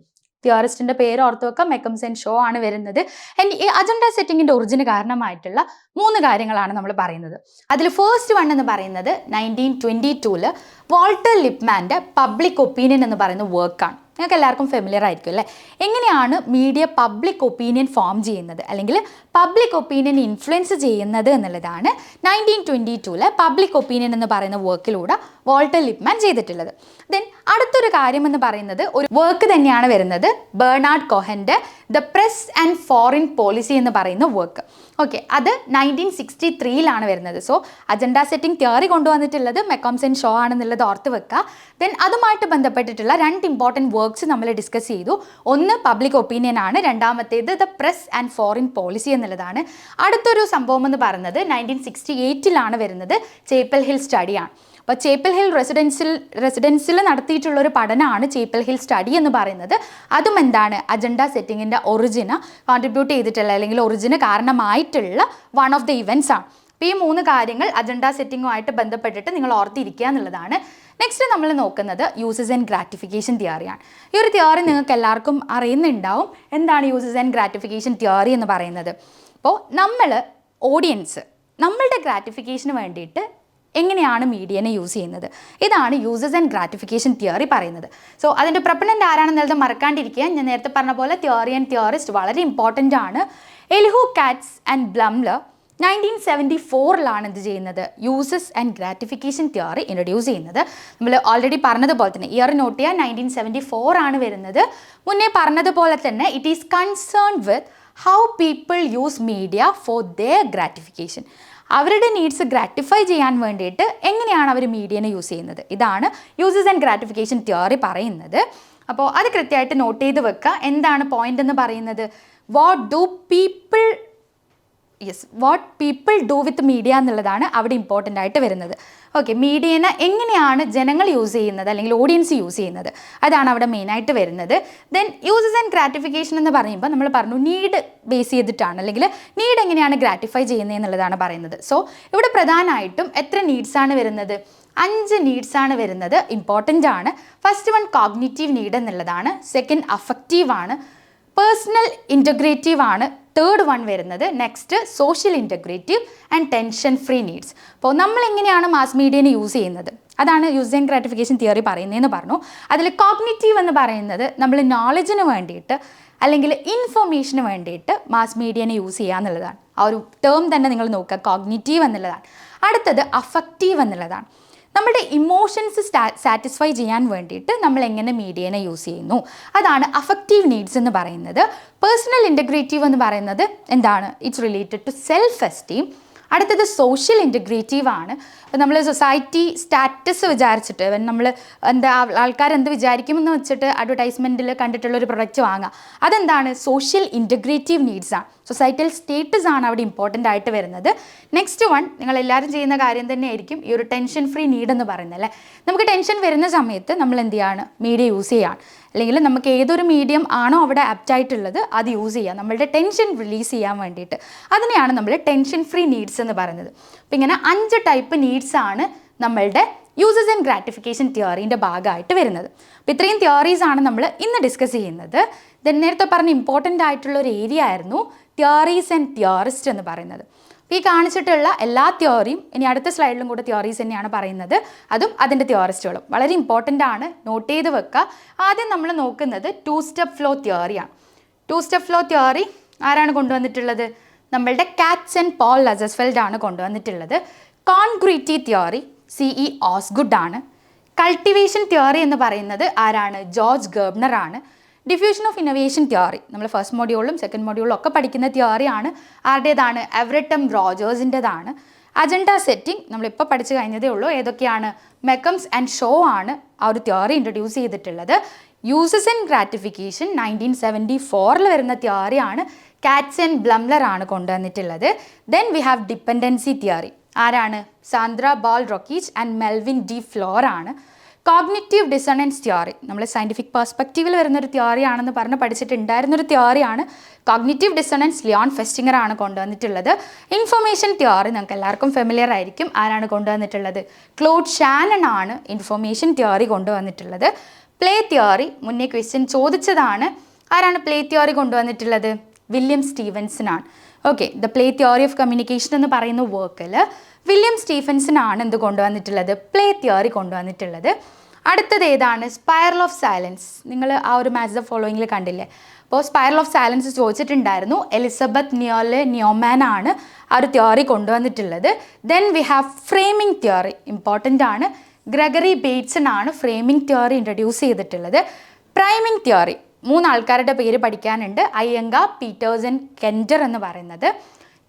തിയറിസ്റ്റിന്റെ പേര് ഓർത്ത് വെക്കാം, മെക്കംസൺ ഷോ ആണ് വരുന്നത്. ഈ അജണ്ട സെറ്റിങ്ങിന്റെ ഒറിജിന് കാരണമായിട്ടുള്ള 3 കാര്യങ്ങളാണ് നമ്മൾ പറയുന്നത്. അതിൽ ഫസ്റ്റ് വൺ എന്ന് പറയുന്നത് 1922 വാൾട്ടർ ലിപ്മാന്റെ പബ്ലിക് ഒപ്പീനിയൻ എന്ന് പറയുന്ന വർക്കാണ്. നിങ്ങൾക്ക് എല്ലാവർക്കും ഫെമിലിയർ ആയിരിക്കും അല്ലേ? എങ്ങനെയാണ് മീഡിയ പബ്ലിക് ഒപ്പീനിയൻ ഫോം ചെയ്യുന്നത് അല്ലെങ്കിൽ പബ്ലിക് ഒപ്പീനിയൻ ഇൻഫ്ലുവൻസ് ചെയ്യുന്നത് എന്നുള്ളതാണ് 1922 പബ്ലിക് ഒപ്പീനിയൻ എന്ന് പറയുന്ന വർക്കിലൂടെ വാൾട്ടർ ലിപ്മാൻ ചെയ്തിട്ടുള്ളത്. ദെൻ അടുത്തൊരു കാര്യം എന്ന് പറയുന്നത് ഒരു വർക്ക് തന്നെയാണ് വരുന്നത്, ബെർണാഡ് കോഹന്റെ the press and foreign policy എന്ന് പറയുന്ന വർക്ക്. ഓക്കെ, അത് 1963 വരുന്നത്. സോ അജണ്ട സെറ്റിംഗ് തിയറി കൊണ്ടുവന്നിട്ടുള്ളത് മെക്കംസൺ ഷോ ആണെന്നുള്ളത് ഓർത്ത് വെക്കുക. ദെൻ അതുമായിട്ട് ബന്ധപ്പെട്ടിട്ടുള്ള 2 ഇമ്പോർട്ടൻറ്റ് വർക്ക്സ് നമ്മൾ ഡിസ്കസ് ചെയ്തു. ഒന്ന് പബ്ലിക് ഒപ്പീനിയൻ ആണ്, രണ്ടാമത്തേത് the press and foreign policy എന്നുള്ളതാണ്. അടുത്തൊരു സംഭവം എന്ന് പറയുന്നത് 1968 വരുന്നത്, ചേപ്പൽ ഹിൽ സ്റ്റഡിയാണ്. അപ്പോൾ ചേപ്പൽ ഹിൽ റെസിഡൻസിൽ നടത്തിയിട്ടുള്ളൊരു പഠനമാണ് ചേപ്പൽ ഹിൽ സ്റ്റഡി എന്ന് പറയുന്നത്. അതും എന്താണ്? അജണ്ട സെറ്റിങ്ങിൻ്റെ ഒറിജിന് കോൺട്രിബ്യൂട്ട് ചെയ്തിട്ടുള്ള അല്ലെങ്കിൽ ഒറിജിന് കാരണമായിട്ടുള്ള വൺ ഓഫ് ദ ഇവൻറ്റ്സ് ആണ്. അപ്പോൾ ഈ 3 കാര്യങ്ങൾ അജണ്ട സെറ്റിങ്ങുമായിട്ട് ബന്ധപ്പെട്ടിട്ട് നിങ്ങൾ ഓർത്തിരിക്കുക എന്നുള്ളതാണ്. നെക്സ്റ്റ് നമ്മൾ നോക്കുന്നത് യൂസസ് ആൻഡ് ഗ്രാറ്റിഫിക്കേഷൻ തിയറിയാണ്. ഈ ഒരു തിയറി നിങ്ങൾക്ക് എല്ലാവർക്കും അറിയുന്നുണ്ടാവും. എന്താണ് യൂസസ് ആൻഡ് ഗ്രാറ്റിഫിക്കേഷൻ തിയറി എന്ന് പറയുന്നത്? അപ്പോൾ നമ്മൾ ഓഡിയൻസ് നമ്മളുടെ ഗ്രാറ്റിഫിക്കേഷന് വേണ്ടിയിട്ട് എങ്ങനെയാണ് മീഡിയനെ യൂസ് ചെയ്യുന്നത്, ഇതാണ് യൂസസ് ആൻഡ് ഗ്രാറ്റിഫിക്കേഷൻ തിയറി പറയുന്നത്. സോ അതിൻ്റെ പ്രൊപ്പണൻ്റ് ആരാണെന്നുള്ളത് മറക്കാണ്ടിരിക്കുക. ഞാൻ നേരത്തെ പറഞ്ഞ പോലെ തിയറി ആൻഡ് തിയറിസ്റ്റ് വളരെ ഇമ്പോർട്ടൻ്റ് ആണ്. എലിഹു കാറ്റ്സ് ആൻഡ് ബ്ലംലർ 1974 എന്ത് ചെയ്യുന്നത്? Uses and gratification theory introduce ചെയ്യുന്നത്. നമ്മൾ ഓൾറെഡി പറഞ്ഞതുപോലെ തന്നെ ഇയർ നോട്ട് ചെയ്യാൻ 1974 വരുന്നത്. മുന്നേ പറഞ്ഞതുപോലെ തന്നെ it is concern with how people use media for their gratification. അവരുടെ നീഡ്സ് ഗ്രാറ്റിഫൈ ചെയ്യാൻ വേണ്ടിയിട്ട് എങ്ങനെയാണ് അവർ മീഡിയനെ യൂസ് ചെയ്യുന്നത്, ഇതാണ് യൂസസ് ആൻഡ് ഗ്രാറ്റിഫിക്കേഷൻ തിയറി പറയുന്നത്. അപ്പോൾ അത് കൃത്യമായിട്ട് നോട്ട് ചെയ്ത് വെക്കുക. എന്താണ് പോയിന്റ് എന്ന് പറയുന്നത്? What people do with media എന്നുള്ളതാണ് അവിടെ ഇമ്പോർട്ടൻ്റ് ആയിട്ട് വരുന്നത്. ഓക്കെ, മീഡിയനെ എങ്ങനെയാണ് ജനങ്ങൾ യൂസ് ചെയ്യുന്നത് അല്ലെങ്കിൽ ഓഡിയൻസ് യൂസ് ചെയ്യുന്നത്, അതാണ് അവിടെ മെയിനായിട്ട് വരുന്നത്. ദെൻ യൂസസ് ആൻഡ് ഗ്രാറ്റിഫിക്കേഷൻ എന്ന് പറയുമ്പോൾ നമ്മൾ പറഞ്ഞു നീഡ് ബേസ് ചെയ്തിട്ടാണ് അല്ലെങ്കിൽ നീഡ് എങ്ങനെയാണ് ഗ്രാറ്റിഫൈ ചെയ്യുന്നത് എന്നുള്ളതാണ് പറയുന്നത്. സോ ഇവിടെ പ്രധാനമായിട്ടും എത്ര നീഡ്സാണ് വരുന്നത്? 5 നീഡ്സാണ് വരുന്നത്. ഇമ്പോർട്ടൻ്റ് ആണ്. ഫസ്റ്റ് വൺ കോഗ്നിറ്റീവ് നീഡ് എന്നുള്ളതാണ്. സെക്കൻഡ് അഫക്റ്റീവ് ആണ്. പേഴ്സണൽ ഇൻറ്റഗ്രേറ്റീവ് ആണ് തേർഡ് വൺ വരുന്നത്. Next social integrative and tension free needs. അപ്പോൾ നമ്മൾ എങ്ങനെയാണ് മാസ് മീഡിയനെ യൂസ് ചെയ്യുന്നത്, അതാണ് യൂസ് ആൻഡ് ഗ്രാറ്റിഫിക്കേഷൻ തിയറി പറയുന്നതെന്ന് പറഞ്ഞു. അതിൽ കോഗ്നിറ്റീവ് എന്ന് പറയുന്നത് നമ്മൾ നോളജിന് വേണ്ടിയിട്ട് അല്ലെങ്കിൽ ഇൻഫർമേഷന് വേണ്ടിയിട്ട് മാസ് മീഡിയനെ യൂസ് ചെയ്യുക എന്നുള്ളതാണ്. ആ ഒരു ടേം തന്നെ നിങ്ങൾ നോക്കുക, കോഗ്നിറ്റീവ് എന്നുള്ളതാണ്. അടുത്തത് അഫക്റ്റീവ് എന്നുള്ളതാണ്. നമ്മുടെ ഇമോഷൻസ് സാറ്റിസ്ഫൈ ചെയ്യാൻ വേണ്ടിയിട്ട് നമ്മൾ എങ്ങനെ മീഡിയനെ യൂസ് ചെയ്യുന്നു, അതാണ് അഫക്റ്റീവ് നീഡ്സ് എന്ന് പറയുന്നത്. പേഴ്സണൽ ഇൻറ്റഗ്രേറ്റീവ് എന്ന് പറയുന്നത് എന്താണ്? It's related to self esteem. അടുത്തത് സോഷ്യൽ ഇൻറ്റഗ്രേറ്റീവ് ആണ്. അപ്പോൾ നമ്മൾ സൊസൈറ്റി സ്റ്റാറ്റസ് വിചാരിച്ചിട്ട് നമ്മൾ ആൾക്കാർ എന്ത് വിചാരിക്കുമെന്ന് വെച്ചിട്ട് അഡ്വർടൈസ്മെൻറ്റിൽ കണ്ടിട്ടുള്ള ഒരു പ്രൊഡക്റ്റ് വാങ്ങുക, അതെന്താണ്? സോഷ്യൽ ഇൻറ്റഗ്രേറ്റീവ് നീഡ്സ് ആണ്. സൊസൈറ്റൽ സ്റ്റേറ്റസ് ആണ് അവിടെ ഇമ്പോർട്ടൻ്റ് ആയിട്ട് വരുന്നത്. നെക്സ്റ്റ് വൺ നിങ്ങളെല്ലാവരും ചെയ്യുന്ന കാര്യം തന്നെയായിരിക്കും ഈ ഒരു ടെൻഷൻ ഫ്രീ നീഡ് എന്ന് പറയുന്നത് അല്ലേ. നമുക്ക് ടെൻഷൻ വരുന്ന സമയത്ത് നമ്മൾ എന്ത് ചെയ്യാണ്? മീഡിയ യൂസ് ചെയ്യുകയാണ്. അല്ലെങ്കിൽ നമുക്ക് ഏതൊരു മീഡിയം ആണോ അവിടെ ആപ്റ്റായിട്ടുള്ളത് അത് യൂസ് ചെയ്യുക, നമ്മളുടെ ടെൻഷൻ റിലീസ് ചെയ്യാൻ വേണ്ടിയിട്ട്. അതിനെയാണ് നമ്മൾ ടെൻഷൻ ഫ്രീ നീഡ്സ് എന്ന് പറയുന്നത്. അപ്പോൾ ഇങ്ങനെ 5 ടൈപ്പ് നീഡ്സ് ആണ് നമ്മളുടെ യൂസസ് ആൻഡ് ഗ്രാറ്റിഫിക്കേഷൻ തിയറീൻ്റെ ഭാഗമായിട്ട് വരുന്നത്. അപ്പോൾ ഇത്രയും തിയറീസ് ആണ് നമ്മൾ ഇന്ന് ഡിസ്കസ് ചെയ്യുന്നത്. ദെൻ നേരത്തെ പറഞ്ഞ ഇമ്പോർട്ടൻ്റ് ആയിട്ടുള്ള ഒരു ഏരിയ ആയിരുന്നു തിയറീസ് ആൻഡ് തിയറിസ്റ്റ് എന്ന് പറയുന്നത്. ഈ കാണിച്ചിട്ടുള്ള എല്ലാ തിയറിയും ഇനി അടുത്ത സ്ലൈഡിലും കൂടെ തിയറീസ് തന്നെയാണ് പറയുന്നത്, അതും അതിൻ്റെ തിയറിസ്റ്റുകളും വളരെ ഇമ്പോർട്ടൻ്റ് ആണ്, നോട്ട് ചെയ്ത് വെക്കുക. ആദ്യം നമ്മൾ നോക്കുന്നത് 2 സ്റ്റെപ്പ് ഫ്ലോ തിയറിയാണ്. 2 സ്റ്റെപ്പ് ഫ്ലോ തിയറി ആരാണ് കൊണ്ടുവന്നിട്ടുള്ളത്? നമ്മളുടെ കാറ്റ്സ് ആൻഡ് പോൾ ലസസ്ഫെൽഡ് ആണ് കൊണ്ടുവന്നിട്ടുള്ളത്. കോൺഗ്രീറ്റി തിയറി CE ഓസ്ഗുഡ് ആണ്. കൾട്ടിവേഷൻ തിയറി എന്ന് പറയുന്നത് ആരാണ്? ജോർജ് ഗേബ്നർ ആണ്. ഡിഫ്യൂഷൻ ഓഫ് ഇന്നോവേഷൻ തിയറി നമ്മൾ ഫസ്റ്റ് മൊഡ്യൂളിലും സെക്കൻഡ് മൊഡ്യൂളിലും ഒക്കെ പഠിക്കുന്ന തിയറിയാണ്. ആരുടേതാണ്? എവററ്റം റോജേഴ്സിൻ്റെതാണ്. അജണ്ട സെറ്റിംഗ് നമ്മളിപ്പോൾ പഠിച്ചു കഴിഞ്ഞതേ ഉള്ളൂ. ഏതൊക്കെയാണ്? മെക്കംസ് ആൻഡ് ഷോ ആണ് ആ ഒരു തിയറി ഇൻട്രൊഡ്യൂസ് ചെയ്തിട്ടുള്ളത്. യൂസസ് ആൻഡ് ഗ്രാറ്റിഫിക്കേഷൻ 1974 വരുന്ന തിയറിയാണ്. കാറ്റ്സ് ആൻഡ് ബ്ലംലർ ആണ് കൊണ്ടുവന്നിട്ടുള്ളത്. Then we have dependency theory. ആരാണ്? Sandra Ball Rokeach and Melvin DeFleur ആണ്. കോഗ്നിറ്റീവ് ഡിസണൻസ് തിയറി നമ്മൾ സയൻറ്റിഫിക് പെർസ്പെക്റ്റീവിൽ വരുന്നൊരു തിയറി ആണെന്ന് പറഞ്ഞ് പഠിച്ചിട്ടുണ്ടായിരുന്നൊരു തിയറിയാണ്. കോഗ്നിറ്റീവ് ഡിസണൻസ് ലിയോൺ ഫെസ്റ്റിംഗർ ആണ് കൊണ്ടുവന്നിട്ടുള്ളത്. ഇൻഫർമേഷൻ തിയറി നമുക്ക് എല്ലാവർക്കും ഫെമിലിയർ ആയിരിക്കും. ആരാണ് കൊണ്ടുവന്നിട്ടുള്ളത്? ക്ലോഡ് ഷാനൺ ആണ് ഇൻഫർമേഷൻ തിയറി കൊണ്ടുവന്നിട്ടുള്ളത്. പ്ലേ തിയറി മുന്നേ ക്വസ്റ്റ്യൻ ചോദിച്ചതാണ്. ആരാണ് പ്ലേ തിയറി കൊണ്ടുവന്നിട്ടുള്ളത്? വില്യം സ്റ്റീവൻസൺ ആണ്. Okay, the play theory of communication എന്ന് പറയുന്ന വർക്കിൽ വില്യം സ്റ്റീഫൻസൺ ആണ് എന്ത് കൊണ്ടുവന്നിട്ടുള്ളത്? പ്ലേ തിയറി കൊണ്ടുവന്നിട്ടുള്ളത്. അടുത്തത് ഏതാണ്? Spiral of silence. നിങ്ങൾ ആ ഒരു മാച്ച് ദ ഫോളോയിങ്ങിൽ കണ്ടില്ലേ? അപ്പോൾ സ്പൈറൽ ഓഫ് സൈലൻസ് ചോദിച്ചിട്ടുണ്ടായിരുന്നു. എലിസബത്ത് ന്യോമാൻ ആണ് ആ ഒരു തിയറി കൊണ്ടുവന്നിട്ടുള്ളത്. Then we have framing theory, important ആണ്. ഗ്രെഗറി ബേറ്റ്സൺ ആണ് ഫ്രെയിമിംഗ് തിയറി ഇൻട്രൊഡ്യൂസ് ചെയ്തിട്ടുള്ളത്. പ്രൈമിംഗ് തിയറി 3 ആൾക്കാരുടെ പേര് പഠിക്കാനുണ്ട്. അയ്യങ്ക, പീറ്റേഴ്സൺ, കെൻഡർ എന്ന് പറയുന്നത്.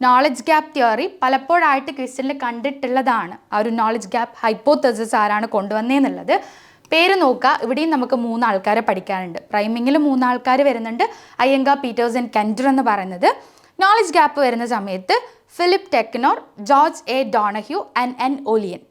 നോളജ് ഗ്യാപ്പ് തിയറി പലപ്പോഴായിട്ട് ക്വസ്റ്റ്യനിൽ കണ്ടിട്ടുള്ളതാണ്. ആ ഒരു നോളജ് ഗ്യാപ്പ് ഹൈപ്പോത്തസിസ് ആരാണ് കൊണ്ടുവന്നതെന്നുള്ളത് പേര് നോക്കുക. ഇവിടെയും നമുക്ക് 3 ആൾക്കാരെ പഠിക്കാനുണ്ട്. പ്രൈമിങ്ങിൽ 3 ആൾക്കാർ വരുന്നുണ്ട്. അയ്യങ്ക, പീറ്റേഴ്സൺ, കെൻഡർ എന്ന് പറയുന്നത്. നോളജ് ഗ്യാപ്പ് വരുന്ന സമയത്ത് Philip Tichenor, George A Donohue and N Olien,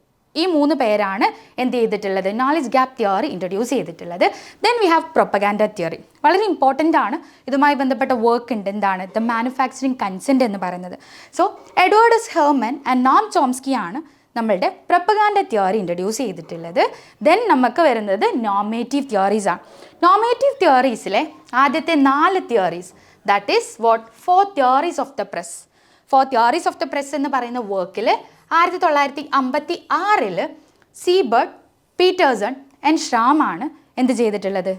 ഈ 3 പേരാണ് എന്ത് ചെയ്തിട്ടുള്ളത്? നോളജ് ഗ്യാപ്പ് തിയറി ഇൻട്രൊഡ്യൂസ് ചെയ്തിട്ടുള്ളത്. Then we have propaganda theory. വളരെ ഇമ്പോർട്ടൻ്റ് ആണ്. ഇതുമായി ബന്ധപ്പെട്ട വർക്ക് ഉണ്ട്. എന്താണ്? ദ മാനുഫാക്ചറിങ് കൺസെൻറ്റ് എന്ന് പറയുന്നത്. So Edward S Herman and Noam Chomsky ആണ് നമ്മളുടെ പ്രൊപ്പഗാൻഡ തിയറി ഇൻട്രൊഡ്യൂസ് ചെയ്തിട്ടുള്ളത്. ദെൻ നമുക്ക് വരുന്നത് നോമേറ്റീവ് തിയറീസ് ആണ്. നോമേറ്റീവ് തിയറീസിലെ ആദ്യത്തെ 4 theories, that is what 4 theories of the press. 4 theories of the press എന്ന് പറയുന്ന വർക്കിൽ 1956 സീബർട്ട്, പീറ്റേഴ്സൺ ആൻഡ് ഷ്രാം ആണ് എന്ത് ചെയ്തിട്ടുള്ളത്?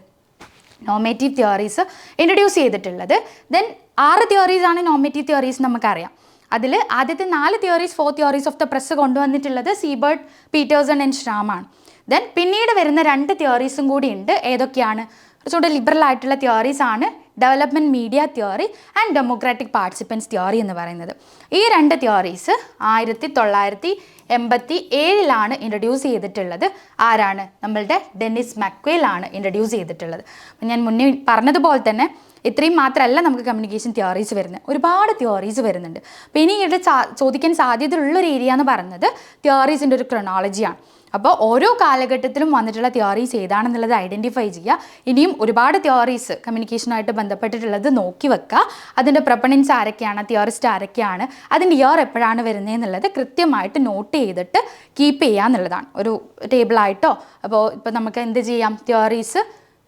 നോമേറ്റീവ് തിയറീസ് ഇൻട്രൊഡ്യൂസ് ചെയ്തിട്ടുള്ളത്. ദെൻ 6 തിയറീസ് ആണ് നോമേറ്റീവ് തിയറീസ് നമുക്കറിയാം. അതിൽ ആദ്യത്തെ 4 theories 4 theories of the press കൊണ്ടുവന്നിട്ടുള്ളത് സീബർട്ട്, പീറ്റേഴ്സൺ ആൻഡ് ഷ്രാം ആണ്. ദെൻ പിന്നീട് വരുന്ന 2 തിയറീസും കൂടി ഉണ്ട്. ഏതൊക്കെയാണ്? കുറച്ചുകൂടെ ലിബറൽ ആയിട്ടുള്ള തിയറീസ് ആണ്. Development media theory and democratic participants theory എന്ന് പറയുന്നത്. ഈ 2 തിയറീസ് 1987 ഇൻട്രൊഡ്യൂസ് ചെയ്തിട്ടുള്ളത്. ആരാണ്? നമ്മളുടെ ഡെന്നിസ് മക്വേൽ ആണ് ഇൻട്രൊഡ്യൂസ് ചെയ്തിട്ടുള്ളത്. അപ്പം ഞാൻ മുന്നേ പറഞ്ഞതുപോലെ തന്നെ ഇത്രയും മാത്രമല്ല നമുക്ക് കമ്മ്യൂണിക്കേഷൻ തിയറീസ് വരുന്നത്, ഒരുപാട് തിയറീസ് വരുന്നുണ്ട്. അപ്പോൾ ഇനി ഇവിടെ ചോദിക്കാൻ സാധ്യതയുള്ളൊരു ഏരിയ എന്ന് പറയുന്നത് തിയറീസിൻ്റെ ഒരു ക്രൊണോളജിയാണ്. അപ്പോൾ ഓരോ കാലഘട്ടത്തിലും വന്നിട്ടുള്ള തിയറീസ് ഏതാണെന്നുള്ളത് ഐഡൻറ്റിഫൈ ചെയ്യുക. ഇനിയും ഒരുപാട് തിയറീസ് കമ്മ്യൂണിക്കേഷനുമായിട്ട് ബന്ധപ്പെട്ടിട്ടുള്ളത് നോക്കി വെക്കുക. അതിൻ്റെ പ്രൊപ്പണൻസ് ആരൊക്കെയാണ്, തിയറിസ്റ്റ് ആരൊക്കെയാണ്, അതിൻ്റെ ഇയർ എപ്പോഴാണ് വരുന്നതെന്നുള്ളത് കൃത്യമായിട്ട് നോട്ട് ചെയ്തിട്ട് കീപ്പ് ചെയ്യുക എന്നുള്ളതാണ്. ഒരു ടേബിളായിട്ടോ, അപ്പോൾ ഇപ്പോൾ നമുക്ക് എന്ത് ചെയ്യാം?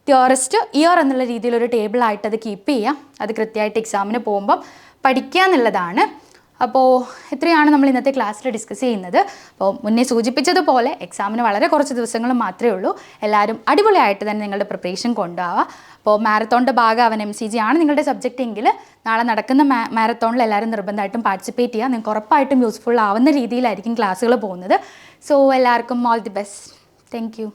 തിയറിസ്റ്റ് ഇയർ എന്നുള്ള രീതിയിലൊരു ടേബിളായിട്ട് അത് കീപ്പ് ചെയ്യാം. അത് കൃത്യമായിട്ട് എക്സാമിന് പോകുമ്പം പഠിക്കുക എന്നുള്ളതാണ്. അപ്പോൾ ഇത്രയാണ് നമ്മൾ ഇന്നത്തെ ക്ലാസ്സിൽ ഡിസ്കസ് ചെയ്യുന്നത്. അപ്പോൾ മുന്നേ സൂചിപ്പിച്ചതുപോലെ എക്സാമിന് വളരെ കുറച്ച് ദിവസങ്ങൾ മാത്രമേ ഉള്ളൂ. എല്ലാവരും അടിപൊളിയായിട്ട് തന്നെ നിങ്ങളുടെ പ്രിപ്പറേഷൻ കൊണ്ടുപോവുക. അപ്പോൾ മാരത്തോണിൻ്റെ ഭാഗമാവാൻ MCG ആണ് നിങ്ങളുടെ സബ്ജക്റ്റ് എങ്കിൽ നാളെ നടക്കുന്ന മാരത്തോണിൽ എല്ലാവരും നിർബന്ധമായിട്ടും പാർട്ടിസിപ്പേറ്റ് ചെയ്യുക. നിങ്ങൾക്ക് ഉറപ്പായിട്ടും യൂസ്ഫുൾ ആവുന്ന രീതിയിലായിരിക്കും ക്ലാസ്സുകൾ പോകുന്നത്. സോ എല്ലാവർക്കും all the best. Thank you.